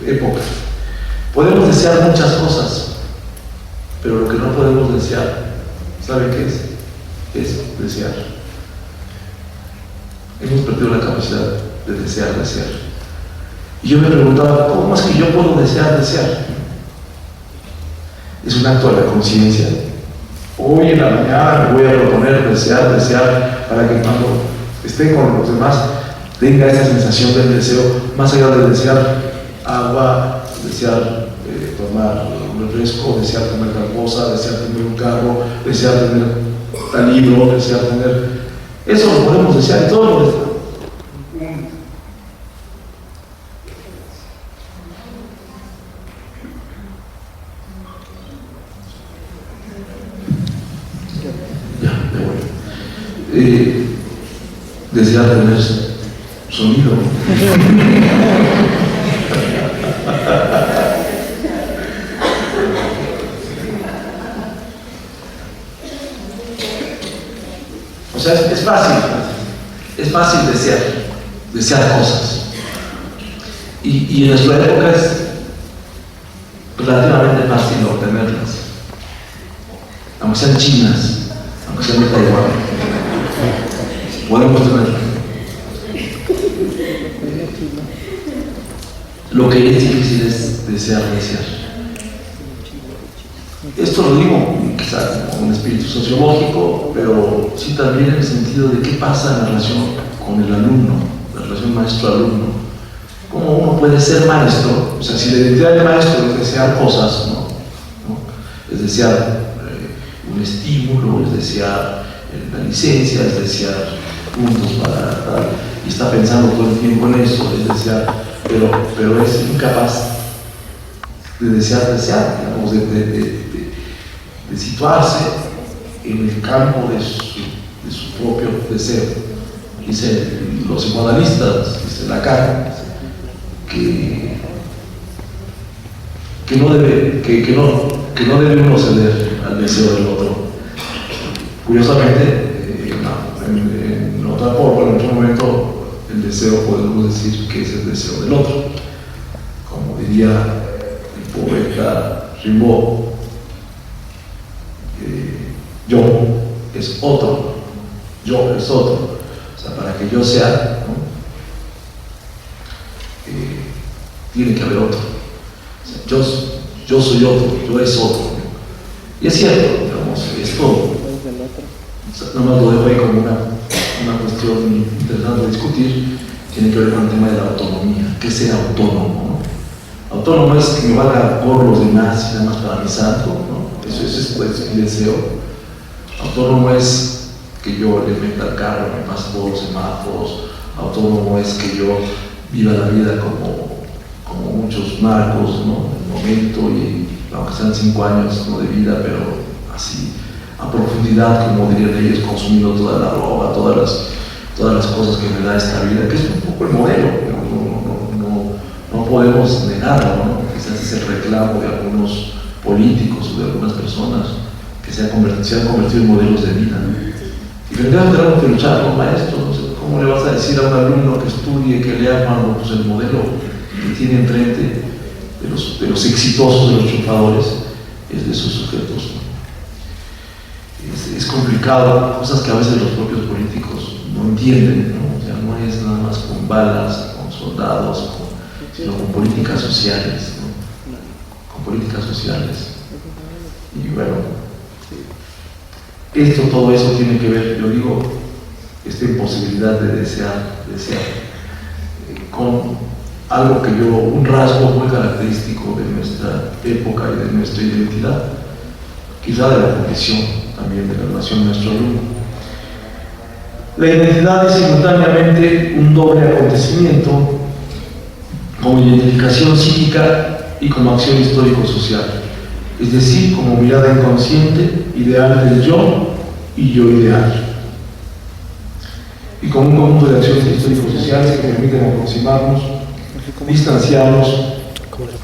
época. Podemos desear muchas cosas, pero lo que no podemos desear, ¿sabe qué es? Es desear. Hemos perdido la capacidad de desear. Y yo me preguntaba, ¿cómo es que yo puedo desear? Es un acto de la conciencia. Hoy en la mañana me voy a proponer desear, para que cuando esté con los demás tenga esa sensación del deseo, más allá de desear agua, desear tomar un refresco, desear comer tal cosa, desear tener un carro, desear tener tal libro, desear tener... Eso lo podemos desear y todo lo deseamos. Desear tener sonido. O sea, es fácil desear cosas. Y en nuestra época es relativamente fácil obtenerlas, aunque sean chinas, aunque sean de Taiwán. Podemos tenerlas. Lo que es difícil es desear. Esto lo digo quizás con un espíritu sociológico, pero sí también en el sentido de qué pasa en la relación con el alumno, la relación maestro-alumno. ¿Cómo uno puede ser maestro? O sea, si la identidad de maestro es desear cosas, ¿no? Es desear un estímulo, es desear la licencia, es desear puntos para tal, y está pensando todo el tiempo en eso, es desear, pero es incapaz de desear, digamos, de situarse en el campo de su propio deseo. Dicen los psicoanalistas, dice Lacan, que no debe uno ceder al deseo del otro. Curiosamente, en otra forma, en otro momento, el deseo podemos decir que es el deseo del otro. Como diría el poeta Rimbaud, yo es otro. O sea, para que yo sea, ¿no? Tiene que haber otro. O sea, yo soy otro, yo es otro. Y es cierto, digamos, esto nomás lo dejo ahí como una cuestión interesante de discutir. Tiene que ver con el tema de la autonomía. ¿Qué sea autónomo? ¿No? Autónomo es que me valga por los demás y nada más para mi santo, ¿no? Eso es pues, mi deseo. Autónomo es que yo le meta al carro, me pase todos los semáforos. Autónomo es que yo viva la vida como muchos narcos, ¿no? En el momento, y aunque sean 5 años, ¿no?, de vida, pero así a profundidad, como dirían ellos, consumiendo toda la droga, todas las cosas que me da esta vida, que es un poco el modelo, no podemos negarlo, ¿no? Quizás es el reclamo de algunos políticos o de algunas personas que se han convertido en modelos de vida, ¿no? Y tenemos que luchar con maestros, no sé, ¿cómo le vas a decir a un alumno que estudie, que lea, cuando pues, el modelo que tiene enfrente de los exitosos, de los triunfadores, es de esos sujetos, ¿no? Es complicado, cosas que a veces los propios políticos no entienden, ¿no? O sea, no es nada más con balas, con soldados, sino con políticas sociales, ¿no? Con políticas sociales. Y bueno, todo eso tiene que ver, yo digo, esta imposibilidad de desear, con algo que un rasgo muy característico de nuestra época y de nuestra identidad, quizá de la condición también de la relación maestro-alumno. La identidad es simultáneamente un doble acontecimiento, como identificación psíquica y como acción histórico-social, es decir, como mirada inconsciente, ideal del yo y yo ideal, y como un conjunto de acciones histórico-sociales que permiten aproximarnos, distanciarnos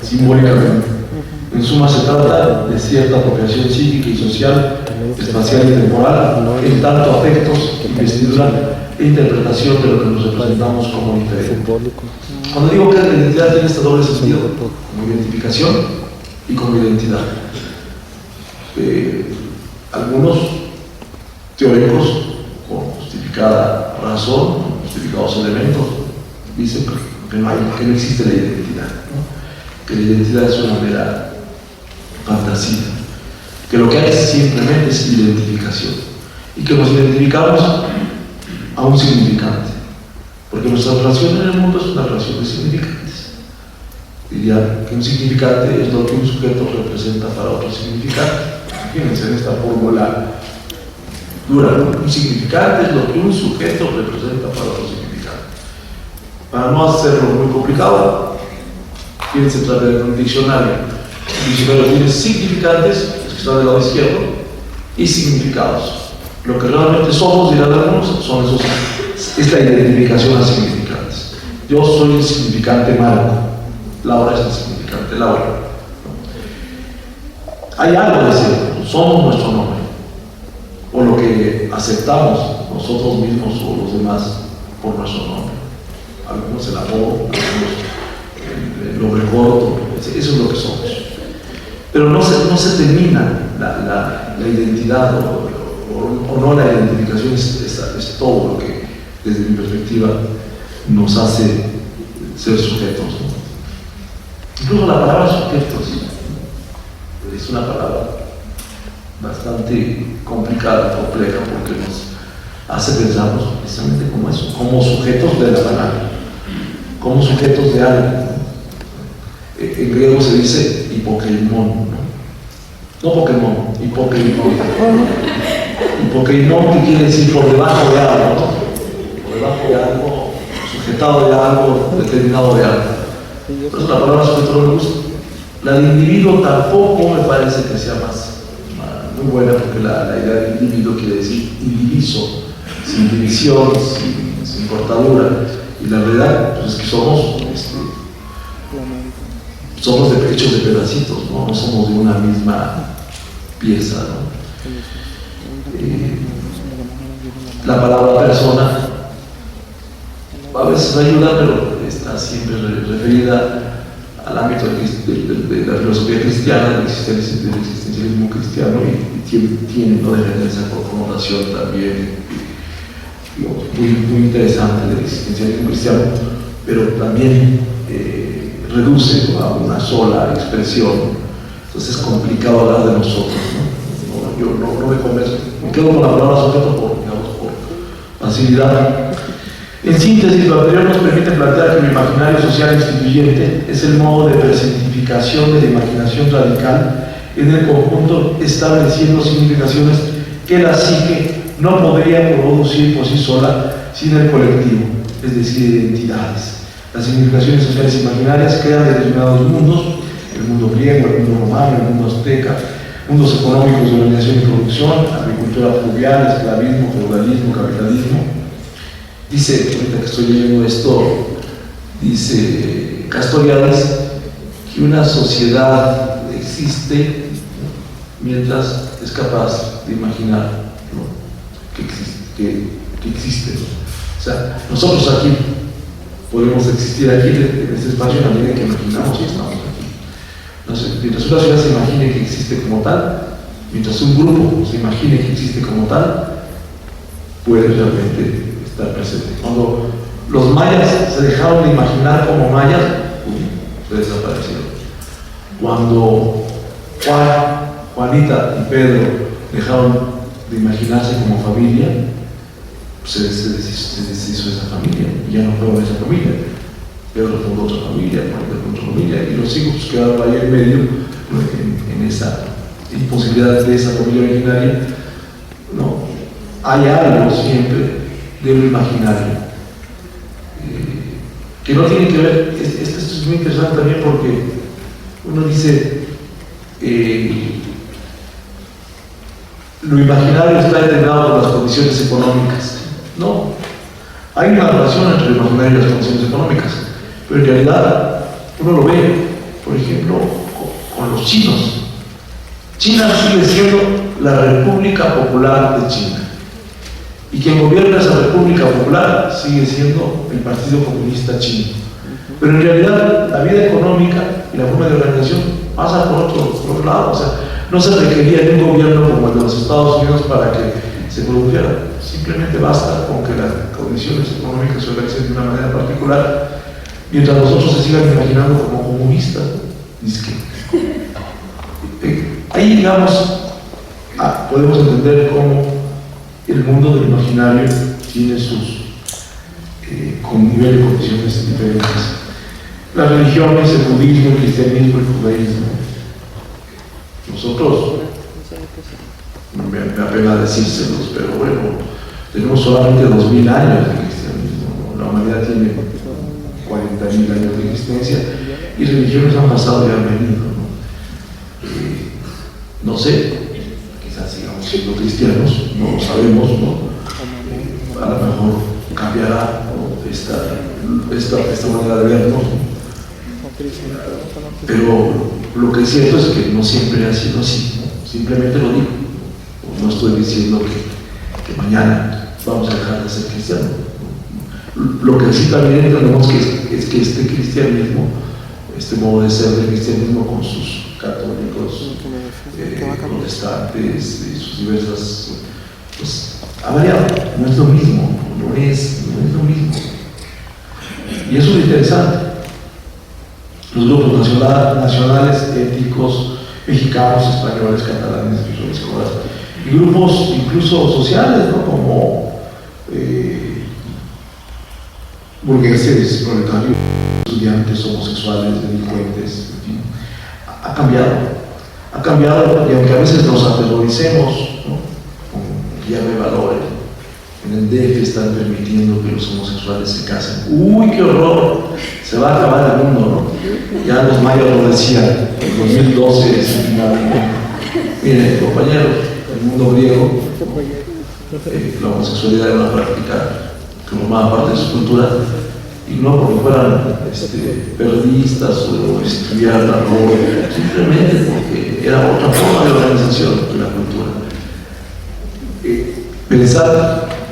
simbólicamente En suma, se trata de cierta apropiación psíquica y social, espacial y temporal, en tanto afectos, investidura e interpretación de lo que nos representamos como diferente. Cuando digo que la identidad tiene este doble sentido, como identificación y como identidad. Algunos teóricos, con justificada razón, con justificados elementos, dicen que no existe la identidad, ¿no? Que la identidad es una mera fantasía, que lo que hay simplemente es identificación y que nos identificamos a un significante, porque nuestra relación en el mundo es una relación de significantes. Diría que un significante es lo que un sujeto representa para otro significante. Fíjense en esta fórmula dura, ¿no? Un significante es lo que un sujeto representa para otro significante. Para no hacerlo muy complicado, fíjense tratar de un diccionario. El diccionario tiene significantes, los que están del lado izquierdo, y significados. Lo que realmente somos, dirán algunos, son esos, es la identificación a significantes. Yo soy el significante Marco, Laura es el significante Laura. Hay algo de cierto, somos nuestro nombre, o lo que aceptamos nosotros mismos o los demás por nuestro nombre. Algunos el apodo, algunos el nombre corto, eso es lo que somos. Pero no se termina la identidad o no la identificación, es todo lo que desde mi perspectiva nos hace ser sujetos, ¿no? Incluso la palabra sujetos es una palabra bastante complicada, compleja, porque nos hace pensarnos precisamente como eso, como sujetos de la palabra, como sujetos de algo. En griego se dice hipokeimon, no Pokémon, hipokeimon. Hipokeimon, que quiere decir por debajo de algo, ¿no? Por debajo de algo, sujetado de algo, determinado de algo. Por eso la palabra sujeto no me gusta. La de individuo tampoco me parece que sea muy buena, porque la idea de individuo quiere decir indiviso, sin división, sin cortadura. Y la verdad pues, es que somos hechos de pedacitos, ¿no? No somos de una misma pieza, ¿no? La palabra persona a veces ayuda, pero está siempre referida al ámbito de la filosofía cristiana, del existencialismo cristiano, y tiene, no deja de esa connotación también muy interesante del existencialismo cristiano, pero también reduce, ¿no?, a una sola expresión. Entonces es complicado hablar de nosotros, ¿no? Yo no me convenzo, me quedo con la palabra sujeto por facilidad. En síntesis, lo anterior nos permite plantear que el imaginario social instituyente es el modo de personificación de la imaginación radical en el conjunto, estableciendo significaciones que la psique no podría producir por sí sola sin el colectivo, es decir, identidades. Las significaciones sociales imaginarias crean determinados mundos, el mundo griego, el mundo romano, el mundo azteca, mundos económicos de organización y producción, agricultura fluvial, esclavismo, feudalismo, capitalismo. Dice, ahorita que estoy leyendo esto, dice Castoriadis que una sociedad existe mientras es capaz de imaginar, ¿no?, que existe, ¿no? O sea, nosotros aquí podemos existir aquí en este espacio en la medida que imaginamos que estamos aquí. Entonces, mientras una sociedad se imagine que existe como tal, mientras un grupo se imagine que existe como tal, puede realmente estar presente. Cuando los mayas se dejaron de imaginar como mayas, se desaparecieron. Cuando Juanita y Pedro dejaron de imaginarse como familia, se deshizo esa familia y ya no fueron esa familia. Pedro fundó otra familia, Juanita fundó otra familia, y los hijos quedaron ahí en medio, en esa imposibilidad de esa familia originaria, ¿no? Hay algo siempre de lo imaginario que no tiene que ver. Esto es muy interesante también, porque uno dice lo imaginario está determinado por las condiciones económicas. No, hay una relación entre lo imaginario y las condiciones económicas, pero en realidad uno lo ve, por ejemplo, con los chinos. China sigue siendo la República Popular de China. Y quien gobierna esa República Popular sigue siendo el Partido Comunista Chino. Pero en realidad la vida económica y la forma de organización pasa por otro lado. O sea, no se requería de un gobierno como el de los Estados Unidos para que se produjera. Simplemente basta con que las condiciones económicas se organicen de una manera particular, mientras nosotros se sigan imaginando como comunistas. Ahí, digamos, podemos entender cómo el mundo del imaginario tiene sus con nivel de condiciones diferentes. Las religiones, el budismo, el cristianismo, el judaísmo. Nosotros, me apena decírselos, pero bueno, tenemos solamente 2000 años de cristianismo, ¿no? La humanidad tiene 40.000 años de existencia y religiones han pasado y han venido, ¿no? No sé, quizás sigamos siendo cristianos, no lo sabemos, ¿no? A lo mejor cambiará, ¿no? esta manera de vernos, ¿no? Pero lo que es cierto es que no siempre ha sido así, ¿no? Simplemente lo digo. No estoy diciendo que mañana vamos a dejar de ser cristianos. Lo que sí también entendemos es que este cristianismo, este modo de ser del cristianismo con sus católicos, protestantes y sus diversas, pues ha variado, no es lo mismo, no es lo mismo. Y eso es interesante. Los grupos nacionales, étnicos, mexicanos, españoles, catalanes, y grupos incluso sociales, ¿no? Como burgueses, proletarios, estudiantes, homosexuales, delincuentes, en fin, ha cambiado, y aunque a veces nos aterroricemos, ¿no? Con guerra de valores, en el DF están permitiendo que los homosexuales se casen. ¡Uy, qué horror! Se va a acabar el mundo, ¿no? Ya los mayas lo decían, en 2012 es el final del mundo. Miren, compañeros, el mundo griego, la homosexualidad era una práctica que formaba parte de su cultura, y no porque fueran periodistas o estudiaran la ropa, simplemente porque era otra forma de organización de la cultura. Pensar,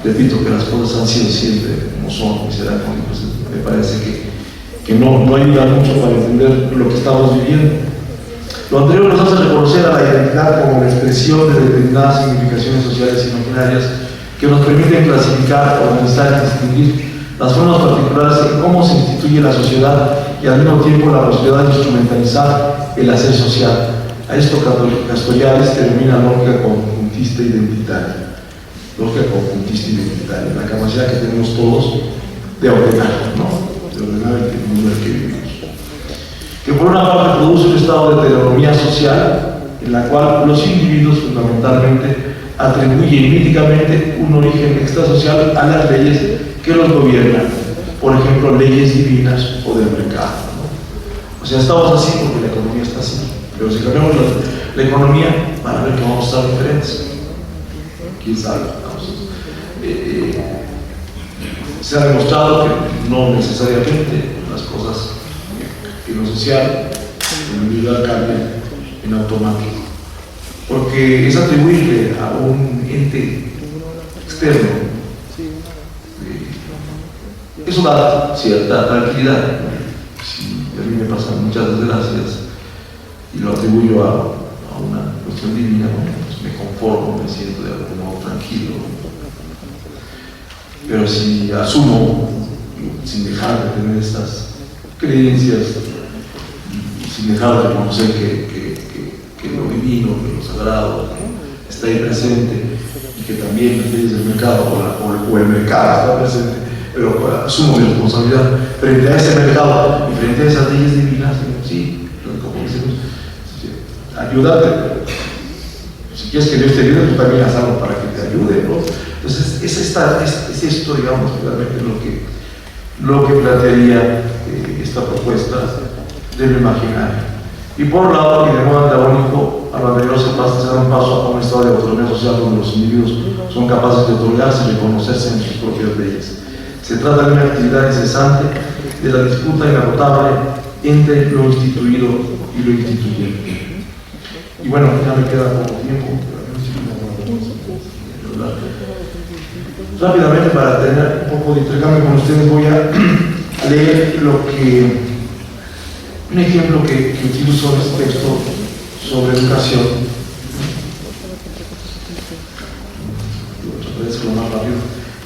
repito, que las cosas han sido siempre como son y serán como, pues, me parece que no ayuda mucho para entender lo que estamos viviendo. Lo anterior nos hace reconocer a la identidad como la expresión de determinadas significaciones sociales imaginarias que nos permiten clasificar, organizar y distinguir las formas particulares en cómo se instituye la sociedad y al mismo tiempo la posibilidad de instrumentalizar el hacer social. A esto Castoriadis denomina lógica conjuntista identitaria. Lógica conjuntista identitaria, la capacidad que tenemos todos de ordenar, ¿no? De ordenar el mundo en el que vivimos. Que por una parte produce un estado de heteronomía social en la cual los individuos fundamentalmente atribuyen míticamente un origen extrasocial a las leyes que los gobiernan, por ejemplo, leyes divinas o del mercado, ¿no? O sea, estamos así porque la economía está así, pero si cambiamos la economía, van a ver que vamos a estar diferentes. ¿Quién sabe? Se ha demostrado que no necesariamente las cosas en lo social, en lo individual cambian en automático, porque es atribuirle a un ente externo. Eso da cierta tranquilidad. Si a mí me pasan muchas desgracias y lo atribuyo a una cuestión divina, pues me conformo, me siento de algún modo tranquilo. Pero si asumo, sin dejar de tener estas creencias, sin dejar de reconocer que lo divino, que lo sagrado está ahí presente y que también las leyes del mercado o el mercado está presente, pero asumo mi responsabilidad frente a ese mercado y frente a esas leyes divinas, sí, como decimos, ayúdate. Si quieres que Dios te ayude, tú también haz algo para que te ayude, ¿no? Entonces, es esto, digamos, realmente lo que plantearía esta propuesta del imaginario. Y por un lado, y de modo antagónico, a lo anterior se da un paso a un estado de autonomía social donde los individuos son capaces de otorgarse y reconocerse en sus propias leyes. Se trata de una actividad incesante de la disputa inagotable entre lo instituido y lo instituyente. Y bueno, ya me queda poco tiempo. Rápidamente, para tener un poco de intercambio con ustedes, voy a leer un ejemplo que utilizo en este texto sobre educación.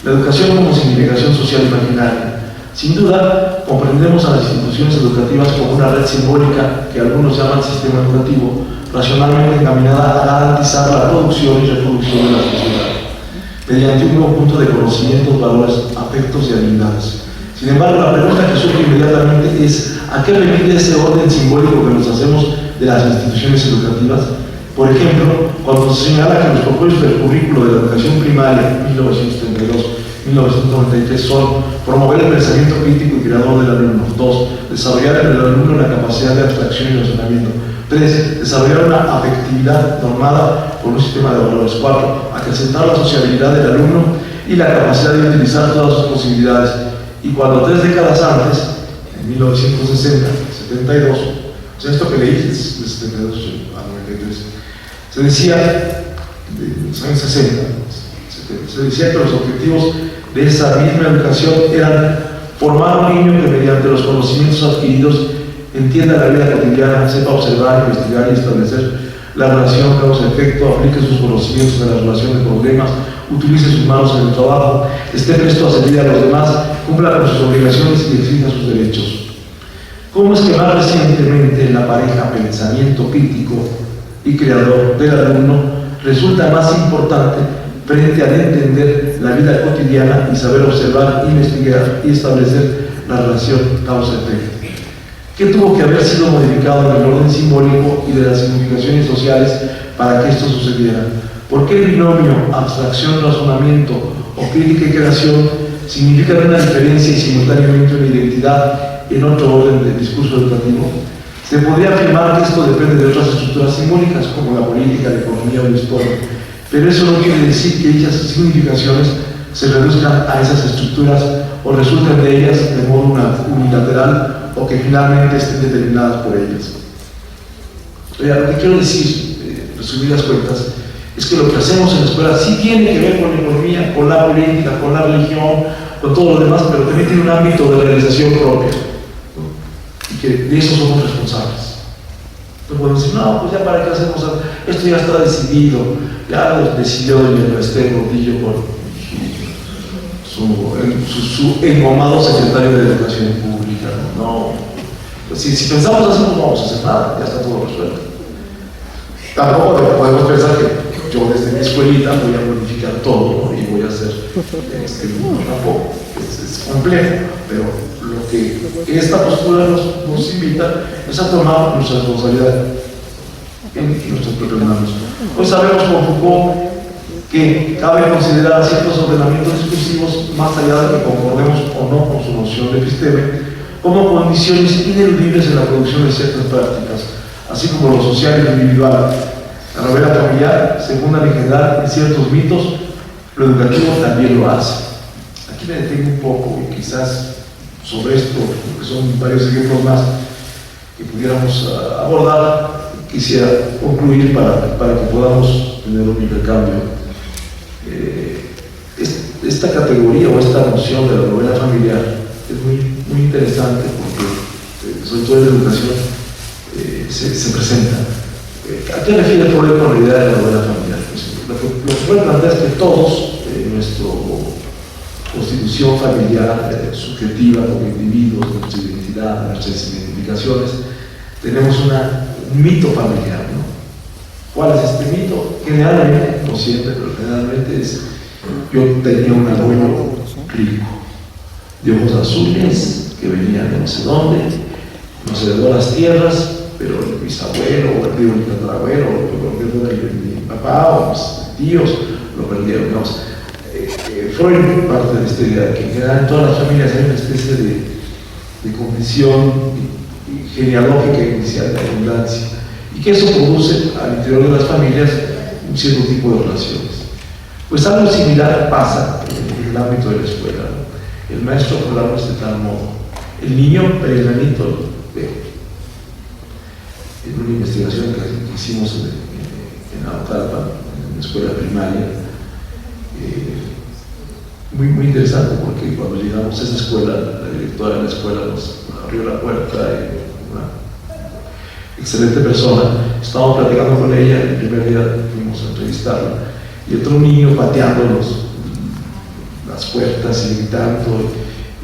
La educación como significación social imaginaria. Sin duda, comprendemos a las instituciones educativas como una red simbólica que algunos llaman sistema educativo, racionalmente encaminada a garantizar la producción y reproducción de la sociedad, mediante un conjunto de conocimientos, valores, afectos y habilidades. Sin embargo, la pregunta que surge inmediatamente es: ¿a qué remite ese orden simbólico que nos hacemos de las instituciones educativas? Por ejemplo, cuando se señala que los propósitos del currículo de la educación primaria 1932-1993 son promover el pensamiento crítico y creador del alumno, 2. Desarrollar en el alumno la capacidad de abstracción y razonamiento, 3. Desarrollar una afectividad normada por un sistema de valores, 4. Acrecentar la sociabilidad del alumno y la capacidad de utilizar todas sus posibilidades. Y cuando 3 décadas antes, en 1960, 72, o sea, esto que leí es de 72 a 93, se decía, en los años 60, se decía que los objetivos de esa misma educación eran formar un niño que mediante los conocimientos adquiridos entienda la vida cotidiana, sepa observar, investigar y establecer la relación causa-efecto, aplique sus conocimientos en la relación de problemas, utilice sus manos en el trabajo, esté presto a servir a los demás, cumpla con sus obligaciones y exija sus derechos. ¿Cómo es que más recientemente en la pareja pensamiento crítico y creador del alumno resulta más importante frente al entender la vida cotidiana y saber observar, investigar y establecer la relación causa-efecto? ¿Qué tuvo que haber sido modificado en el orden simbólico y de las significaciones sociales para que esto sucediera? ¿Por qué el binomio abstracción, razonamiento o crítica y creación significan una diferencia y simultáneamente una identidad en otro orden del discurso educativo? Se podría afirmar que esto depende de otras estructuras simbólicas como la política, la economía o la historia, pero eso no quiere decir que dichas significaciones se reduzcan a esas estructuras o resulten de ellas de modo unilateral o que finalmente estén determinadas por ellas. Lo que quiero decir, resumidas cuentas, es que lo que hacemos en la escuela sí tiene que ver con la economía, con la política, con la religión, con todo lo demás, pero también tiene un ámbito de realización propia, ¿no? Y que de eso somos responsables. Entonces podemos decir, no, pues ya para qué hacemos, esto ya está decidido, ya lo decidió doña Esther Gordillo por su engomado secretario de Educación Pública. No, pues si pensamos así, no vamos a hacer nada, ya está todo resuelto. Tampoco podemos pensar que yo desde mi escuelita voy a modificar todo, ¿no? Y voy a hacer, no, tampoco, es complejo, pero lo que esta postura nos invita es a tomar nuestra responsabilidad en nuestros propios manos. Hoy sabemos con Foucault que cabe considerar ciertos ordenamientos discursivos, más allá de que concordemos o no con su noción de episteme, como condiciones ineludibles en la producción de ciertas prácticas, así como lo social y lo individual. La novela familiar se funda en general en ciertos mitos, lo educativo también lo hace. Aquí me detengo un poco y quizás sobre esto, porque son varios ejemplos más que pudiéramos abordar, quisiera concluir para que podamos tener un intercambio. Esta categoría o esta noción de la novela familiar es muy interesante porque, sobre todo en la educación, se presenta. ¿A qué refiere Freud con la idea de la novela familiar? Pues, lo que Freud plantea es que todos, en nuestra constitución familiar, subjetiva, como individuos, nuestra identidad, nuestras identificaciones, tenemos un mito familiar, ¿no? ¿Cuál es este mito? Generalmente, no siempre, pero generalmente es: yo tenía un abuelo rico, de ojos azules, que venía de no sé dónde, nos heredó las tierras, pero el bisabuelo, o el tatarabuelo, lo perdió mi papá, o mis tíos, lo perdieron. Digamos. Freud parte de esta idea de que en general en todas las familias hay una especie de condición genealógica inicial de abundancia, y que eso produce al interior de las familias un cierto tipo de relaciones. Pues algo similar pasa en el ámbito de la escuela, ¿no? El maestro programa de tal modo. El niño perenanito en una investigación que hicimos en Naucalpan, en la escuela primaria, muy interesante, porque cuando llegamos a esa escuela, la directora de la escuela nos abrió la puerta, una excelente persona. Estábamos platicando con ella, el primer día fuimos a entrevistarla, y entró un niño pateando las puertas y gritando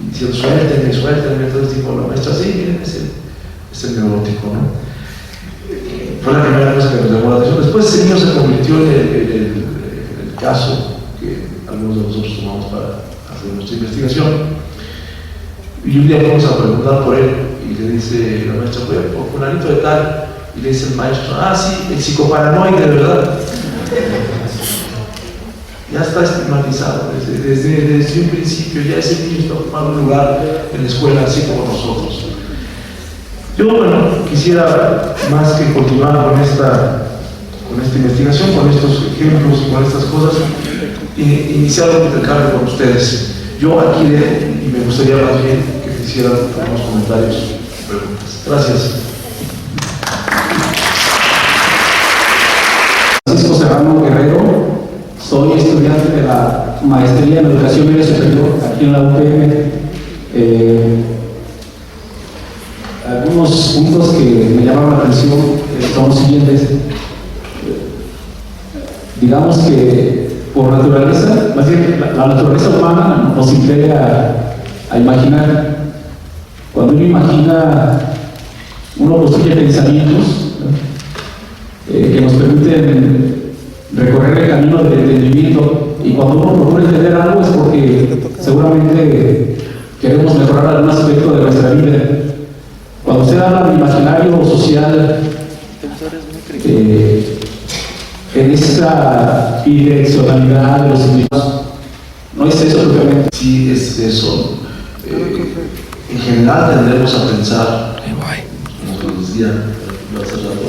y diciendo suéltenme, suéltenme. Entonces dijo la maestra, sí, miren, es el neurótico, ¿no? Fue la primera cosa que nos llamó la atención. Después ese niño se convirtió en el caso que algunos de nosotros tomamos para hacer nuestra investigación. Y un día vamos a preguntar por él y le dice la maestra, fue por fulanito de tal, y le dice el maestro, ah sí, el psicoparanoide, ¿verdad? Ya está estigmatizado desde un principio, ya ese niño está ocupando un lugar en la escuela así como nosotros. Yo, bueno, quisiera más que continuar con esta investigación, con estos ejemplos y con estas cosas, iniciar un intercambio con ustedes. Yo aquí y me gustaría más bien que hicieran unos comentarios y preguntas. Gracias. Francisco Serrano Guerrero, soy estudiante de la Maestría en Educación Media Superior aquí en la UPM. Algunos puntos que me llamaron la atención son los siguientes. Digamos que por naturaleza, más bien la naturaleza humana nos impele a imaginar. Cuando uno imagina, uno construye pensamientos, ¿no? Que nos permiten recorrer el camino del entendimiento, y cuando uno procura entender algo es porque seguramente queremos mejorar algún aspecto de nuestra vida. Cuando usted habla del imaginario social, en esa bidireccionalidad de los significados, no es eso propiamente. Sí, es eso. En general tendremos a pensar, como les decía hace rato,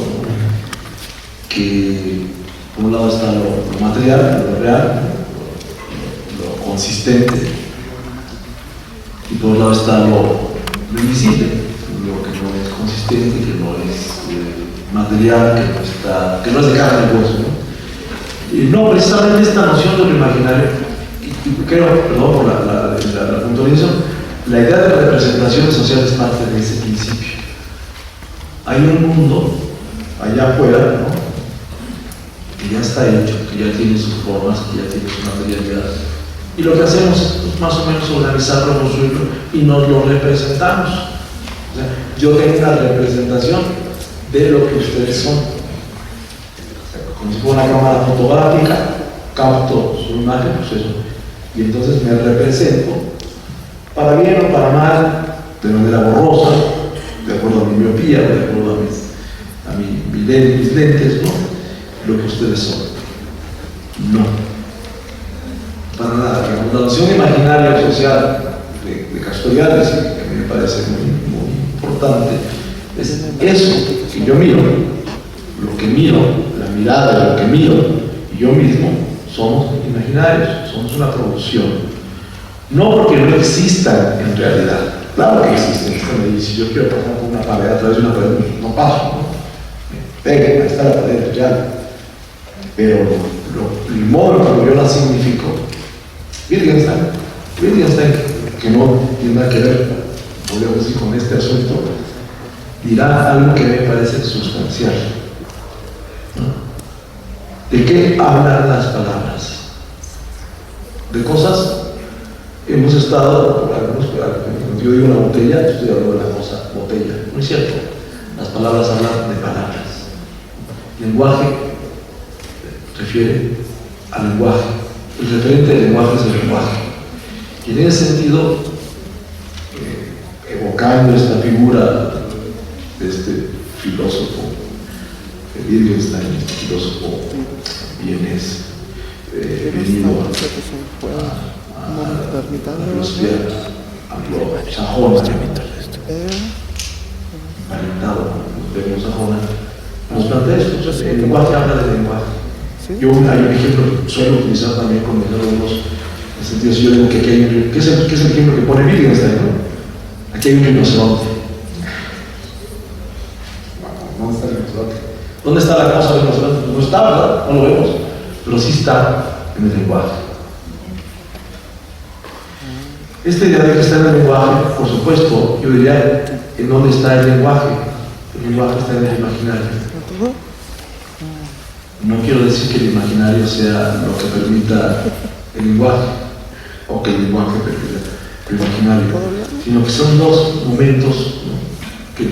que por un lado está lo material, lo real, lo consistente, y por otro lado está lo invisible, lo que no es consistente, que no es material, que no es de carne y hueso, ¿no? Y no, precisamente esta noción de lo imaginario, y creo, perdón por la puntualización, la idea de representación social es parte de ese principio. Hay un mundo allá afuera, ¿no?, que ya está hecho, que ya tiene sus formas, que ya tiene su materialidad. Y lo que hacemos es más o menos organizarlo, construirlo y nos lo representamos. O sea, yo tengo una representación de lo que ustedes son. O sea, como si fuera una cámara fotográfica, capto su imagen, pues eso, y entonces me represento, para bien o para mal, de manera borrosa, de acuerdo a mi miopía, de acuerdo a mis lentes, ¿no?, lo que ustedes son. No. Para nada. La noción imaginaria social de Castoriadis, que a mí me parece muy importante, es eso que yo miro, lo que miro, la mirada de lo que miro, y yo mismo somos imaginarios, somos una producción. No porque no existan en realidad, claro que existen. Y si yo quiero pasar por una pared, a través de una pared, no paso, ¿no? Venga, ahí está la pared real. Pero el modo en que yo la significo, Wittgenstein, que no tiene nada que ver, podríamos decir, con este asunto, dirá algo que me parece sustancial, ¿no? ¿De qué hablan las palabras? De cosas. Hemos estado, cuando yo digo una botella, estoy hablando de la cosa botella. No es cierto. Las palabras hablan de palabras. Lenguaje refiere al lenguaje. El referente del lenguaje es el lenguaje. Y en ese sentido, evocando esta figura de este filósofo, Wittgenstein, este filósofo vienes venido a filosofía anglosajona, alentado de sajona, nos plantea esto. El lenguaje habla del lenguaje. Yo hay un ejemplo que suelo utilizar también con mis alumnos, en el sentido, si yo digo que aquí hay un, ¿qué es el ejemplo que pone Wittgenstein, ¿no? Aquí hay un rinoceronte. ¿Dónde está el rinoceronte? ¿Dónde está la causa del conocimiento? No está, ¿verdad? No lo vemos, pero sí está en el lenguaje. Esta idea de que está en el lenguaje, por supuesto, yo diría, ¿en dónde está el lenguaje? El lenguaje está en el imaginario. No quiero decir que el imaginario sea lo que permita el lenguaje, o que el lenguaje permita el imaginario, sino que son dos momentos, ¿no? que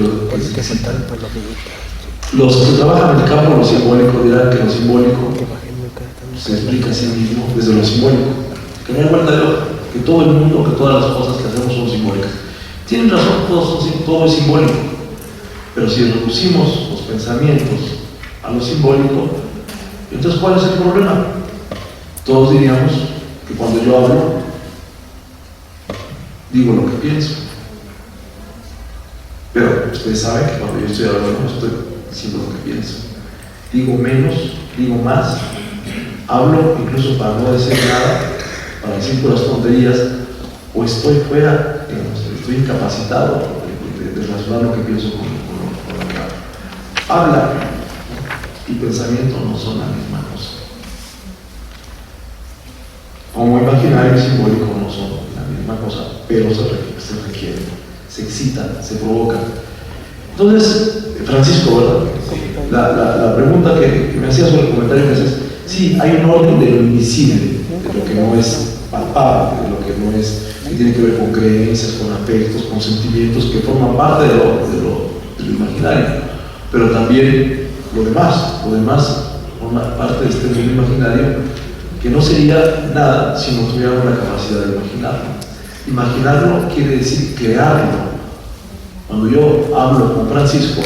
los que trabajan en el campo de lo simbólico dirán que lo simbólico se explica a sí mismo desde lo simbólico, que no hay vuelta de hoja, que todo el mundo, que todas las cosas que hacemos son simbólicas. Tienen razón, todo es simbólico, pero si reducimos los pensamientos a lo simbólico, entonces ¿cuál es el problema? Todos diríamos que cuando yo hablo, digo lo que pienso, pero ustedes saben que cuando yo estoy hablando no estoy diciendo lo que pienso, digo menos, digo más, hablo incluso para no decir nada, para decir puras tonterías, o estoy fuera, digamos, estoy incapacitado de relacionar lo que pienso con lo que hablo. Habla y pensamiento no son la misma cosa. Como imaginario y simbólico no son la misma cosa, pero se requieren, se excitan, se provocan. Entonces, Francisco, ¿verdad? La pregunta que me hacía sobre el comentario que haces, sí, hay un orden de lo invisible, de lo que no es palpable, de lo que no es, que tiene que ver con creencias, con afectos, con sentimientos que forman parte de lo imaginario, pero también lo demás forma parte de este mundo imaginario que no sería nada si no tuviéramos la capacidad de imaginarlo. Imaginarlo quiere decir crearlo. Cuando yo hablo con Francisco,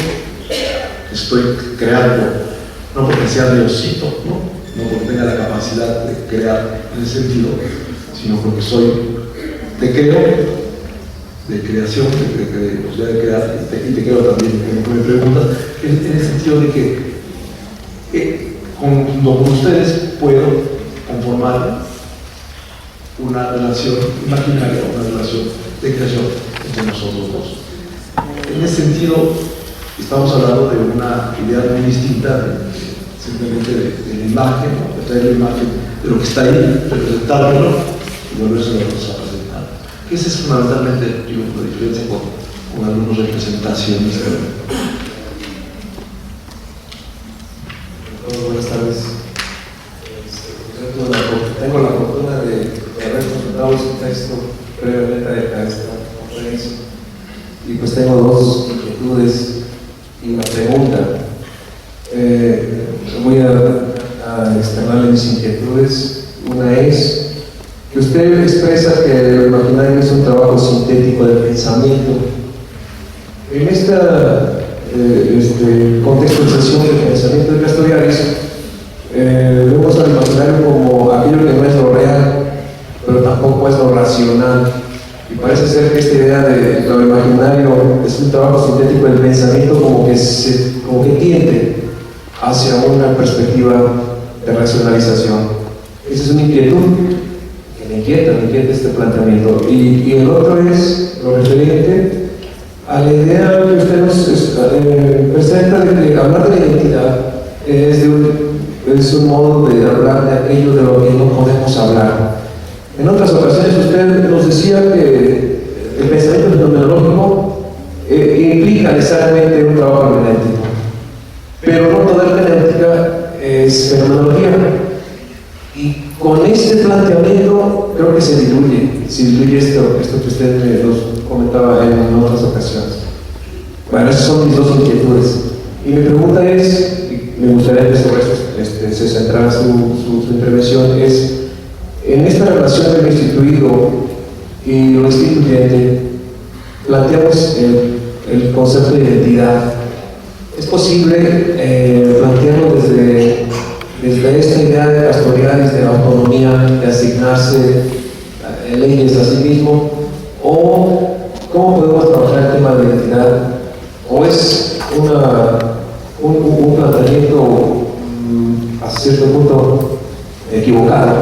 estoy creando, no porque sea Diosito, no porque tenga la capacidad de crear en ese sentido, sino porque soy de creación, de posibilidad de crear, y te creo también, como me preguntas, en el sentido de que con ustedes puedo conformar una relación imaginaria, una relación de creación entre nosotros dos. En ese sentido, estamos hablando de una idea muy distinta simplemente de la imagen, ¿no? De traer la imagen de lo que está ahí, representarlo y volverse a presentar. Esa es fundamentalmente la diferencia con algunos representaciones. Buenas tardes. Tengo la fortuna de haber consultado su texto previamente a esta conferencia. Y pues tengo dos inquietudes y una pregunta. Voy a externarle mis inquietudes. Una es que usted expresa que lo imaginario es un trabajo sintético de pensamiento. En esta contextualización del pensamiento de Castoriadis, vemos al imaginario como aquello que no es lo real, pero tampoco es lo racional. Y parece ser que esta idea de lo imaginario es un trabajo sintético del pensamiento como que tiende hacia una perspectiva de racionalización. Esa es una inquietud que me inquieta este planteamiento. Y el otro es lo referente a la idea que usted nos presenta de que hablar de la identidad es un modo de hablar de aquello de lo que no podemos hablar. En otras ocasiones usted nos decía que el pensamiento fenomenológico implica necesariamente un trabajo hermenéutico, pero no toda hermenéutica es fenomenología. Y con este planteamiento creo que se diluye esto que usted nos comentaba en otras ocasiones. Bueno, esas son mis dos inquietudes. Y mi pregunta es, y me gustaría que sobre esto se centrara su intervención, es en esta relación del instituido y lo instituyente, planteamos el concepto de identidad. Es posible plantearlo desde esta idea de Castoriadis, de la autonomía, de asignarse leyes a sí mismo, o cómo podemos trabajar el tema de la identidad, o es un planteamiento a cierto punto equivocado,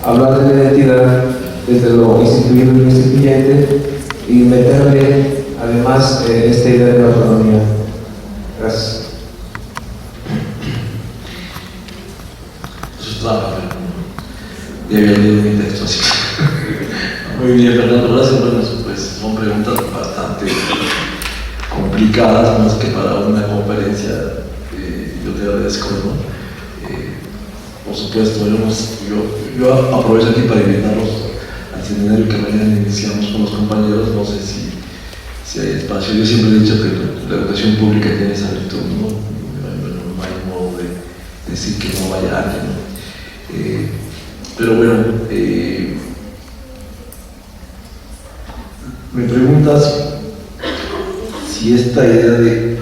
hablar de la identidad desde lo instituido y lo instituyente y meterle además esta idea de la autonomía. Gracias. ya había leído mi texto así. Muy bien, Fernando, gracias. Bueno, pues son preguntas bastante complicadas, más que para una conferencia. Yo te agradezco, ¿no? Por supuesto, yo aprovecho aquí para invitarlos al seminario que mañana iniciamos con los compañeros. No sé si hay espacio. Yo siempre he dicho que la educación pública tiene esa virtud, ¿no? No hay modo de decir que no vaya alguien, ¿no? Pero bueno, me preguntas si esta idea de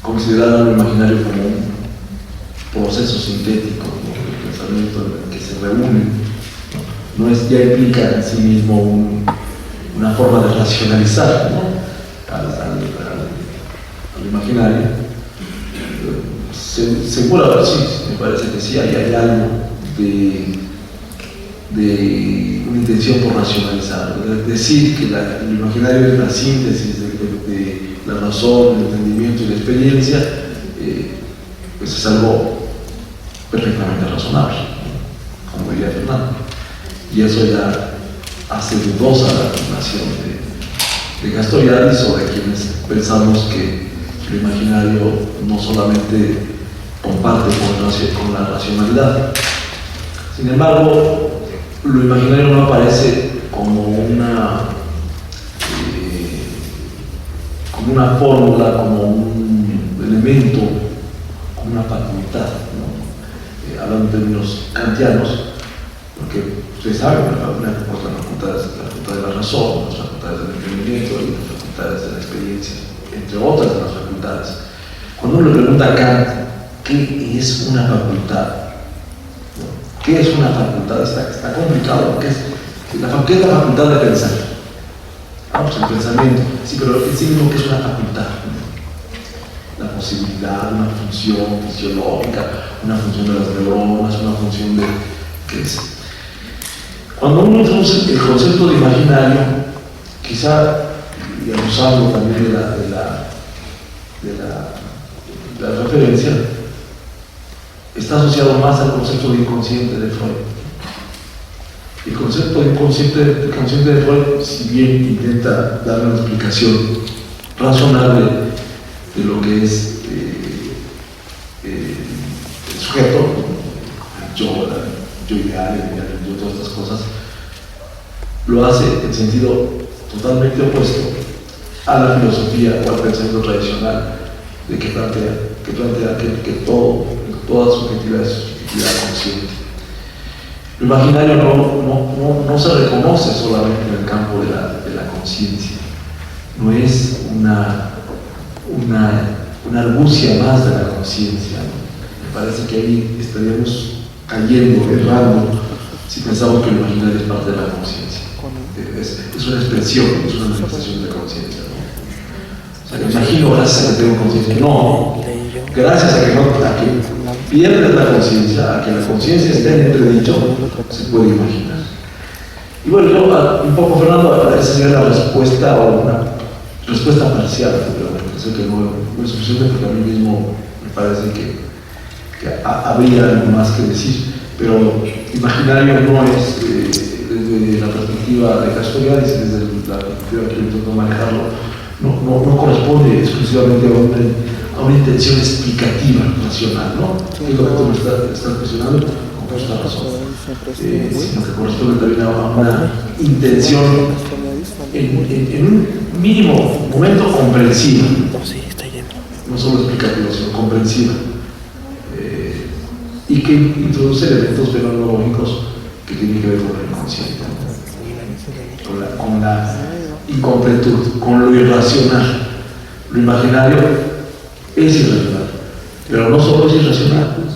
considerar lo imaginario como un proceso sintético, ¿no? El pensamiento en el que se reúne, no es, ya implica en sí mismo una forma de racionalizar, ¿no? al imaginario. Seguro, sí, me parece que sí hay algo de una intención por racionalizar, decir que el imaginario es una síntesis de la razón, el entendimiento y la experiencia, pues es algo perfectamente razonable, ¿no? Como diría Fernando. Y eso ya hace dudosa la afirmación de Castoriadis o de quienes pensamos que lo imaginario no solamente comparte con la racionalidad. Sin embargo, lo imaginario no aparece como una fórmula, como un elemento, como una facultad, ¿no? Hablando en términos kantianos, porque ustedes saben, la facultad de la razón, las facultades del entendimiento y las facultades de la experiencia, entre otras de las facultades. Cuando uno le pregunta a Kant qué es una facultad, ¿no? ¿Qué es una facultad? Está complicado. ¿Qué es la facultad de pensar? Pues el pensamiento, sí, pero en sí mismo, ¿qué es una facultad? La posibilidad, una función fisiológica, una función de las neuronas, una función de... ¿qué es? Cuando uno introduce el concepto de imaginario, quizá, y abusando también de la referencia, está asociado más al concepto de inconsciente de Freud. El concepto de inconsciente de Freud, si bien intenta dar una explicación razonable de lo que es el sujeto, el yo ideal, el ideal, el yo, todas estas cosas, lo hace en sentido totalmente opuesto a la filosofía o al pensamiento tradicional de que plantea que toda subjetividad es subjetividad consciente. Lo imaginario no se reconoce solamente en el campo de la conciencia, no es una argucia más de la conciencia, ¿no? Me parece que ahí estaríamos cayendo, errando, si pensamos que lo imaginario es parte de la conciencia. Es una expresión, es una manifestación de conciencia, ¿no? O sea, que imagino gracias a que tengo conciencia. No, gracias a que pierdes la conciencia, a que la conciencia esté en entredicho, se puede imaginar. Y bueno, yo un poco, Fernando, esa sería la respuesta o una respuesta parcial, pero sé que no es suficiente porque a mí mismo me parece que habría algo más que decir, pero imaginario no es, desde la perspectiva de Castoriadis, desde la perspectiva que intento manejarlo, no corresponde exclusivamente a una intención explicativa, racional, ¿no? Es lo que tú me estás cuestionando, con justa razón, sino que corresponde también a una intención en un mínimo momento comprensiva, no solo explicativa, sino comprensiva, y que introduce elementos fenomenológicos que tienen que ver con el inconsciente, con la incompletud, con lo irracional. Lo imaginario es irracional, pero no solo es irracional, porque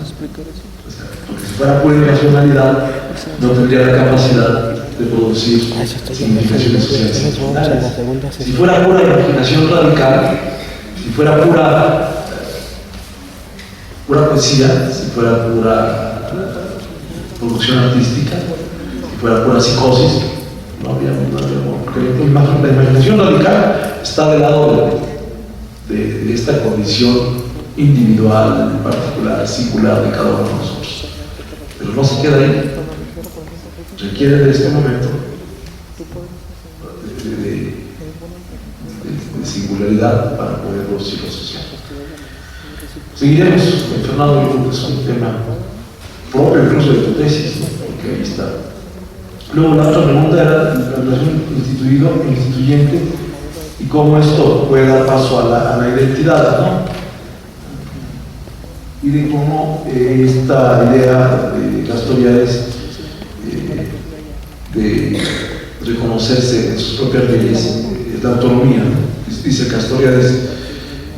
si fuera pura irracionalidad no tendría la capacidad de producir significaciones sociales secundarias. Si fuera pura imaginación radical, si fuera pura poesía, si fuera pura producción artística, si fuera pura psicosis, no habría, porque la imaginación radical está del lado de esta condición individual, particular, singular de cada uno de nosotros. pero no se queda ahí. Requiere de este momento de singularidad para poder producir lo social. Seguiremos mencionando, yo creo que es un tema propio incluso de tu tesis, ¿no? Porque ahí está. Luego la otra pregunta era la relación instituyente y cómo esto puede dar paso a la identidad, ¿no? Y de cómo esta idea de Castoriadis de reconocerse en sus propias leyes es la autonomía, ¿no? Dice Castoriadis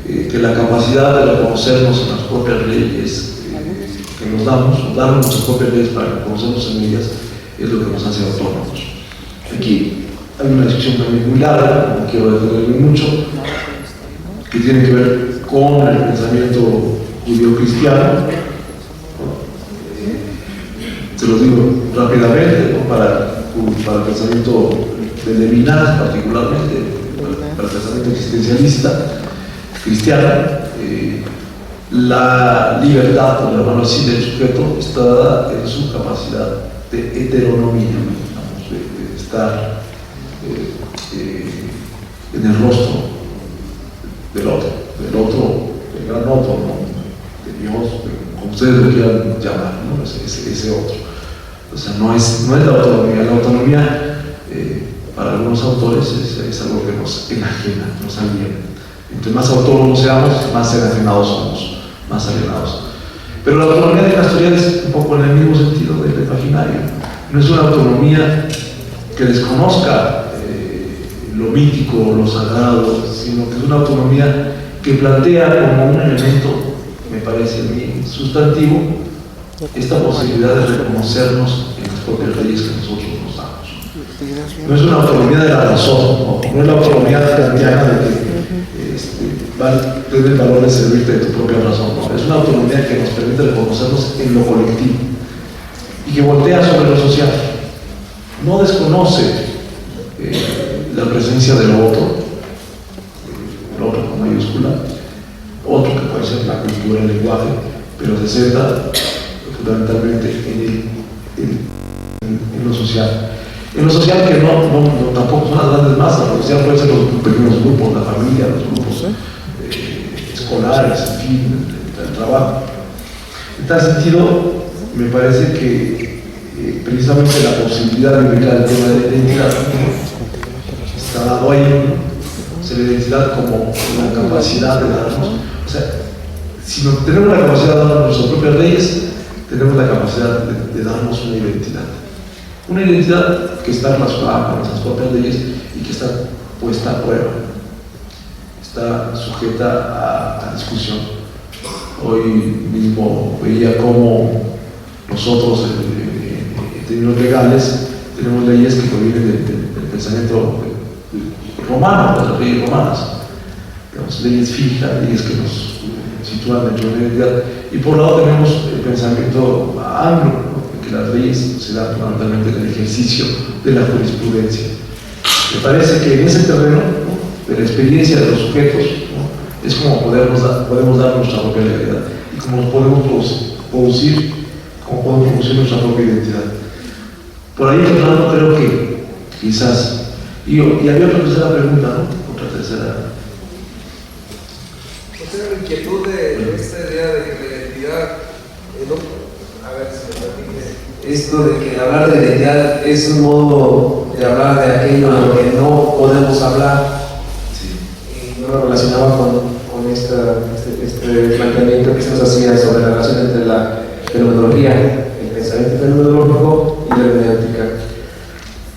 que la capacidad de reconocernos en las propias leyes que nos damos, darnos nuestras propias leyes para reconocernos en ellas, es lo que nos hace autónomos. Aquí hay una discusión también muy larga, no quiero detenerme mucho, que tiene que ver con el pensamiento judío-cristiano. Se los digo rápidamente, ¿no? Para el pensamiento de Levinas, particularmente, para el pensamiento existencialista cristiano, la libertad, por llamarlo así, del sujeto está dada en su capacidad de heteronomía, digamos, de estar en el rostro del otro, del gran otro, ¿no? De Dios, como ustedes lo quieran llamar, ¿no? Ese otro. O sea, no es la autonomía. La autonomía, para algunos autores, es algo que nos enajena, nos aliena. Entre más autónomos seamos, más enajenados somos, más alienados. Pero la autonomía de Castoriadis es un poco en el mismo sentido del imaginario. No es una autonomía que desconozca lo mítico, lo sagrado, sino que es una autonomía que plantea como un elemento, me parece a mí, sustantivo, esta posibilidad de reconocernos en las propias leyes que nosotros nos damos. No es una autonomía de la razón, no es la autonomía kantiana de que tiene el valor de servirte de tu propia razón, no. Es una autonomía que nos permite reconocernos en lo colectivo y que voltea sobre lo social. No desconoce la presencia del otro, el otro con mayúscula, otro que puede ser la cultura, el lenguaje, pero se centra fundamentalmente en lo social. En lo social que no tampoco son las grandes masas, lo social pueden ser los pequeños grupos, la familia, los grupos escolares, en fin, el trabajo. En tal sentido, me parece que precisamente la posibilidad de ubicar el tema de la identidad está dado ahí, ¿no? O sea, la identidad como la capacidad de darnos, o sea, si no tenemos la capacidad de darnos nuestras propias leyes, tenemos la capacidad de darnos una identidad. Una identidad que está relacionada con nuestras propias leyes y que está puesta a prueba, está sujeta a discusión. Hoy mismo veía cómo nosotros, en términos legales, tenemos leyes que provienen del pensamiento romano, de las leyes romanas, digamos, leyes fijas, leyes que nos sitúan dentro de la identidad. Y por un lado tenemos el pensamiento anglo, ¿no? Que las leyes se dan fundamentalmente en el ejercicio de la jurisprudencia. Me parece que en ese terreno, ¿no? De la experiencia de los sujetos, ¿no? Es como podemos dar nuestra propia legalidad y cómo podemos producir nuestra propia identidad. Por ahí, Fernando, creo que quizás. Y había otra tercera pregunta, ¿no? Otra tercera. La inquietud de esta idea de que la identidad, a ver si me permite, esto de que hablar de identidad es un modo de hablar de aquello de lo que no podemos hablar. Sí. Y no lo relacionaba con este planteamiento que se nos hacía sobre la relación entre la fenomenología, el pensamiento fenomenológico y la hermenéutica.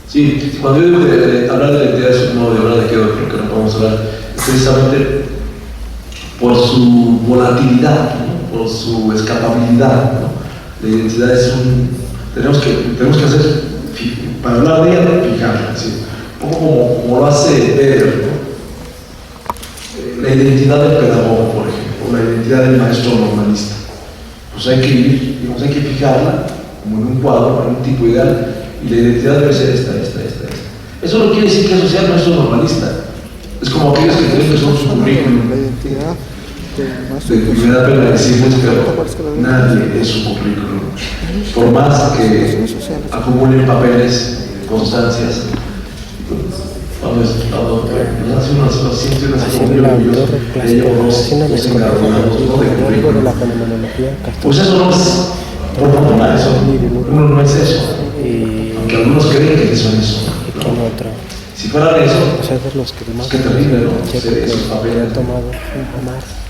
Sí, cuando yo digo de hablar de identidad es un modo de hablar de que no podemos hablar, precisamente por su volatilidad, ¿no? Por su escapabilidad, ¿no? La identidad es tenemos que hacer, para hablar de ella, fijarla, ¿sí? Un poco como lo hace Weber, ¿no? La identidad del pedagogo, por ejemplo, o la identidad del maestro normalista. Pues hay que fijarla como en un cuadro, en un tipo ideal, y la identidad debe ser esta. Eso no quiere decir que eso sea el maestro normalista. Es como aquellos que creen que son su currículum. me da pena decirles, pero nadie es su currículum. Por más que acumulen papeles, constancias, cuando hace unos siente una situación de ellos los encargonados de currículum. Pues eso no es proporcional, eso uno no es eso, aunque algunos creen que son eso. Si fuera eso, qué terrible, ¿no? Esos papeles.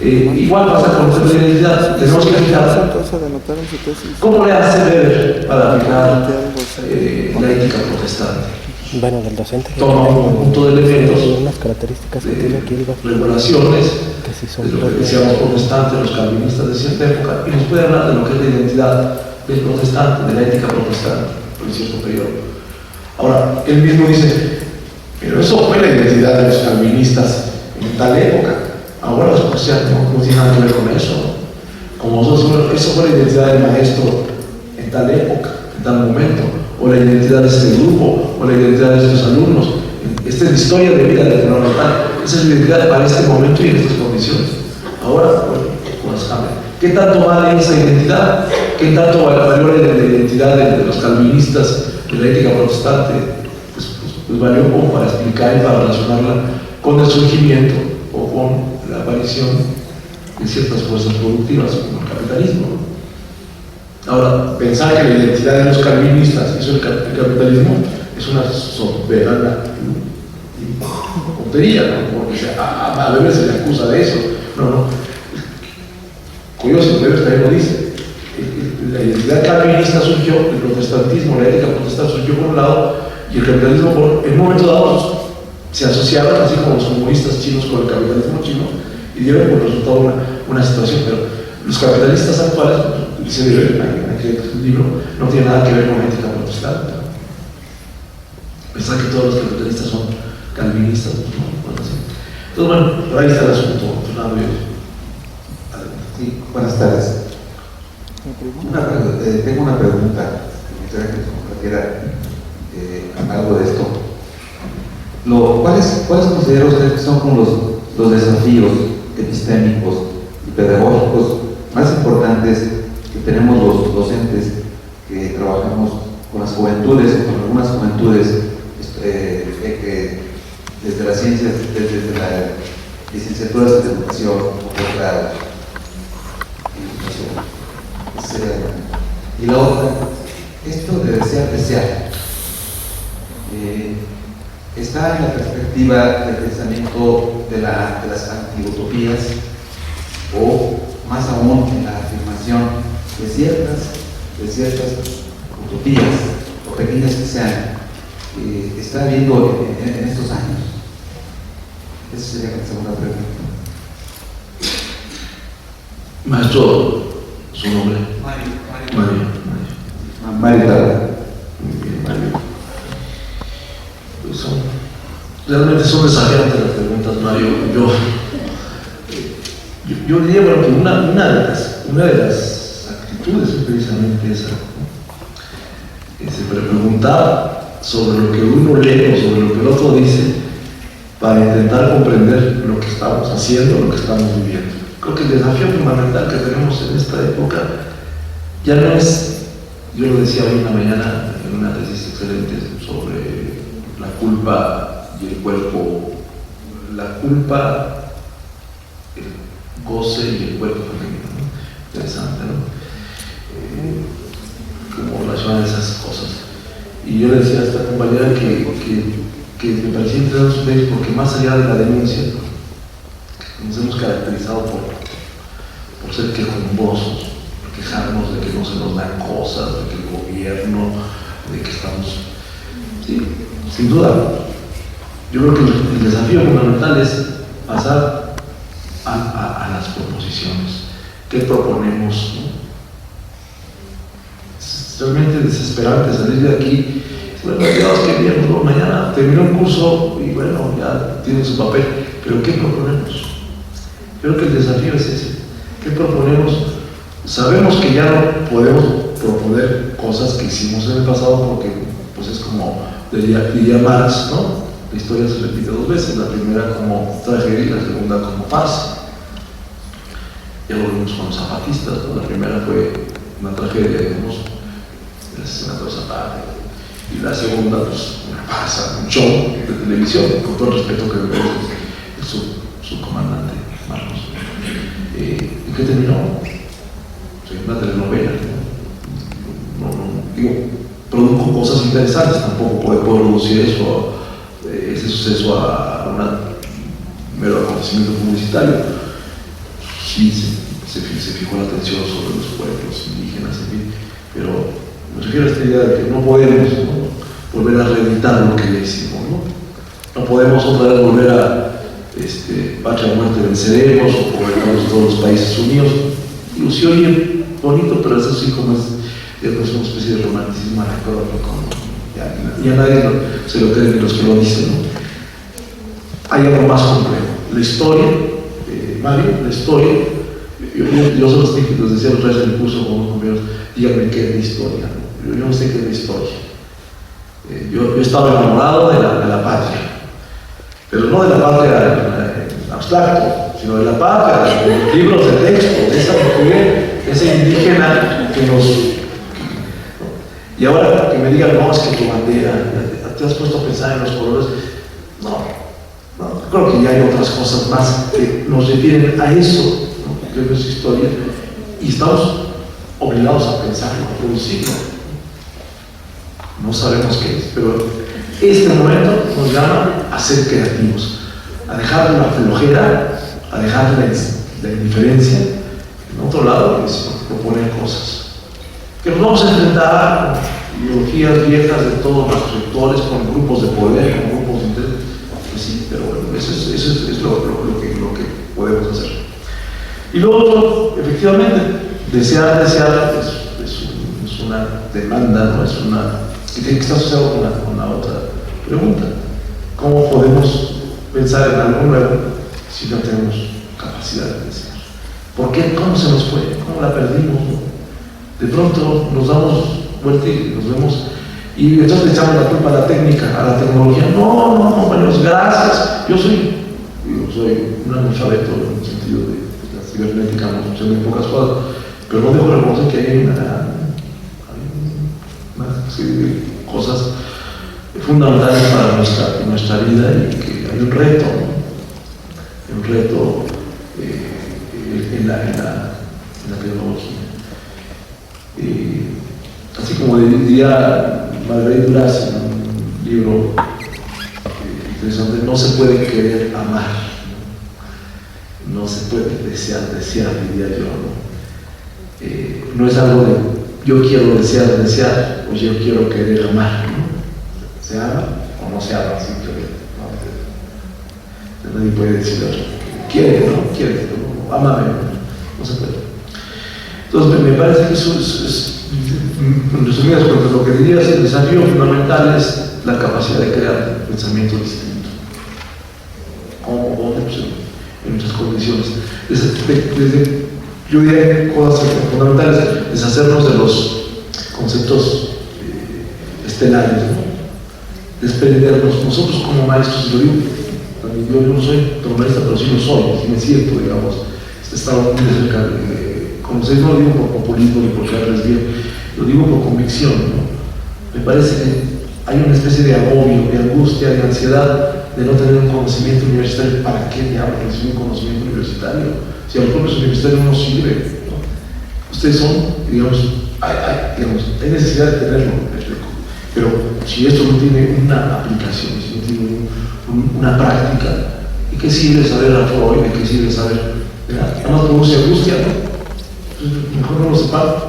Igual pasa con nuestra identidad. Tenemos que fijar cómo le hace ver para aplicar la ética protestante. Bueno, del docente. Toma un conjunto de elementos, unas características que tiene aquí el regulaciones, que sí son de lo que decíamos protestantes, los calvinistas de cierta época, y nos puede hablar de lo que es la identidad del protestante, de la ética protestante, por cierto periodo. Ahora, él mismo dice, pero eso fue la identidad de los calvinistas en tal época. Ahora los cristianos no tienen nada que ver con eso. Como nosotros, eso fue la identidad del maestro en tal época, en tal momento, o la identidad de este grupo, o la identidad de estos alumnos. Esta es la historia de vida del neonatal. Esa es la identidad para este momento y en estas condiciones. Ahora, bueno, pues cambia. ¿Qué tanto vale esa identidad? ¿Qué tanto valió la identidad de los calvinistas de la ética protestante? Pues valió como para explicar y para relacionarla con el surgimiento o con la aparición de ciertas fuerzas productivas como el capitalismo. Ahora, pensar que la identidad de los calvinistas hizo el capitalismo es una soberana tontería, ¿no? Porque a Weber se le acusa de eso. No. Curioso, Weber también lo dice. La identidad calvinista surgió, el protestantismo, la ética protestante surgió por un lado, y el capitalismo en un momento dado se asociaron, así como los comunistas chinos con el capitalismo chino, y dieron por resultado una situación. Pero los capitalistas actuales, dice en aquel libro, no tienen nada que ver con la ética protestante. Pensar que todos los capitalistas son calvinistas, pues no, bueno, sí. Entonces, bueno, por ahí está el asunto, Fernando. Sí, buenas tardes. Tengo una pregunta que me gustaría que nos compartiera algo de esto. ¿Cuáles considera usted que son como los desafíos epistémicos y pedagógicos más importantes que tenemos los docentes que trabajamos con las juventudes, con algunas juventudes que desde las ciencias, desde la licenciatura de educación o posgrado? Y la otra, esto de desear desear, está en la perspectiva del pensamiento de las antiutopías, o más aún en la afirmación de ciertas utopías, o pequeñas que sean, está habiendo en estos años. Esa sería la segunda pregunta. Maestro, su nombre. Mario Tala. Pues realmente son desafiantes las preguntas, Mario. Yo diría, bueno, que una de las actitudes es precisamente esa, ¿no? Preguntar sobre lo que uno lee o sobre lo que el otro dice para intentar comprender lo que estamos haciendo, lo que estamos viviendo. Creo que el desafío fundamental que tenemos en esta época ya no es, yo lo decía hoy en la mañana en una tesis excelente sobre la culpa y el cuerpo, la culpa, el goce y el cuerpo femenino, ¿no? Interesante, ¿no? Como relacionar esas cosas. Y yo le decía a esta compañera que me parecía interesante su tesis porque más allá de la denuncia, nos hemos caracterizado por ser quejumbrosos, por quejarnos de que no se nos dan cosas, de que el gobierno, de que estamos... Sí, sin duda. Yo creo que el desafío fundamental es pasar a las proposiciones. ¿Qué proponemos? ¿No? Es realmente desesperante salir de aquí. Bueno, Dios, qué bien, ¿no? Mañana terminó un curso y bueno, ya tiene su papel. Pero ¿qué proponemos? Creo que el desafío es ese. ¿Qué proponemos? Sabemos que ya no podemos proponer cosas que hicimos en el pasado porque pues es como diría Marx, ¿no? La historia se repite dos veces, la primera como tragedia y la segunda como farsa. Ya lo vimos con los zapatistas, ¿no? La primera fue una tragedia, digamos, el asesinato de Zapata, y la segunda, pues, una farsa, un show de televisión, con todo el respeto que merece su comandante, Marcos. ¿Y qué terminó? Sí, una telenovela. Digo, produjo cosas interesantes, tampoco puede producir eso, ese suceso a un mero acontecimiento publicitario. Sí, se fijó la atención sobre los pueblos indígenas, en fin, pero me refiero a esta idea de que no podemos, ¿no?, volver a reeditar lo que ya hicimos, ¿no? No podemos otra vez volver a patria o muerte venceremos, o gobernamos todos los países unidos. Digo, sí oye bonito, pero eso sí como es una especie de romanticismo anacrónico, ¿no? Y a nadie se lo creen ni los que lo dicen, ¿no? Hay algo más complejo. La historia, Mario, la historia, yo solo les decía otra vez en el curso con unos compañeros, díganme qué es la historia, ¿no? Yo no sé qué es la historia. Yo estaba enamorado de la patria, pero no de la patria en abstracto, sino de la patria, de los libros de texto, de esa mujer, ese indígena que nos... Y ahora que me digan, no, es que tu bandera, te has puesto a pensar en los colores. No, creo que ya hay otras cosas más que nos refieren a eso, ¿no?, que es historia, y estamos obligados a pensarlo, a producirlo. No sabemos qué es, pero este momento nos llama a ser creativos, a dejar la flojera, a dejar la indiferencia. En otro lado, es proponer cosas. Que nos vamos a enfrentar con ideologías viejas de todos los sectores, con grupos de poder, con grupos de interés. Pues sí, pero bueno, eso es lo que podemos hacer. Y lo otro, efectivamente, desear es una demanda, ¿no? Es una que está asociado con la otra pregunta. ¿Cómo podemos pensar en algo nuevo si no tenemos capacidad de desear? ¿Por qué? ¿Cómo se nos fue? ¿Cómo la perdimos, ¿no? De pronto nos damos vuelta y nos vemos, y entonces le echamos la culpa a la técnica, a la tecnología. No, compañeros, gracias. Yo soy un analfabeto en el sentido de la cibernética, no sé muy pocas cosas, pero no dejo de reconocer que hay una serie de cosas fundamentales para nuestra vida, y que hay un reto, ¿no? Un reto en la tecnología. Así como diría Marguerite Duras en un libro interesante, no se puede querer amar, no se puede desear, diría yo, ¿no? No es algo de yo quiero desear, o yo quiero querer amar, ¿no? ¿Se ama o no se ama? Simplemente, ¿no? Nadie puede decir, quiere, ¿no? Quiere, ¿no? Ámame, no se puede. Entonces me parece que eso es en resumidas cuentas, lo que diría es el desafío fundamental es la capacidad de crear pensamiento distinto. ¿Cómo? ¿Dónde? Pues en muchas condiciones. Yo diría cosas fundamentales, deshacernos de los conceptos estelares, ¿no? Desprendernos. Nosotros como maestros, yo no soy maestra, pero sí lo soy, sí me siento, digamos, estaba muy de cerca como ustedes, no lo digo por populismo ni por quedarles bien, lo digo por convicción, ¿no? Me parece que hay una especie de agobio, de angustia, de ansiedad de no tener un conocimiento universitario. ¿Para qué diablos recibir un conocimiento universitario? Si a los propios universitarios no nos sirve, ¿no? Ustedes son, digamos, hay necesidad de tenerlo, pero si esto no tiene una aplicación, si no tiene una práctica, ¿de qué sirve saber a Freud? ¿De qué sirve saber? Además produce angustia, ¿no? Entonces, mejor no lo sepamos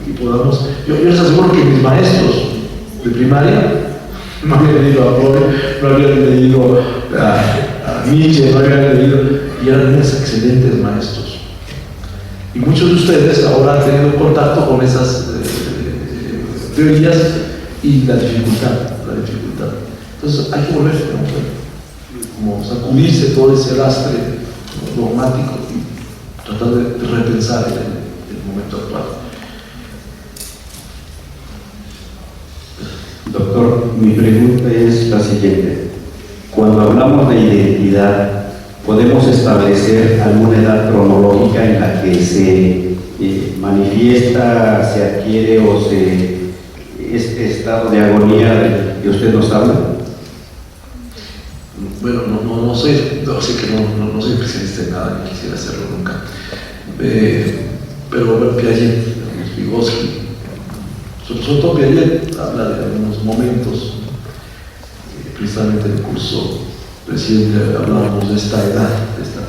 y podamos. Yo les aseguro que mis maestros de primaria no habían leído a Freud, no habían leído a Nietzsche, no habían leído, y eran unos excelentes maestros. Y muchos de ustedes ahora han tenido contacto con esas teorías y la dificultad. Entonces hay que volver, ¿no? Como sacudirse todo ese lastre dogmático y tratar de repensar el momento actual. Doctor, mi pregunta es la siguiente. Cuando hablamos de identidad, ¿podemos establecer alguna edad cronológica en la que se manifiesta, se adquiere o este estado de agonía del que usted nos habla? Bueno, no sé, no sé que no soy especialista en nada, ni quisiera hacerlo nunca. Pero bueno, Piaget, Vygotsky, sobre todo Piaget habla de algunos momentos, precisamente en el curso reciente hablábamos de esta edad, de esta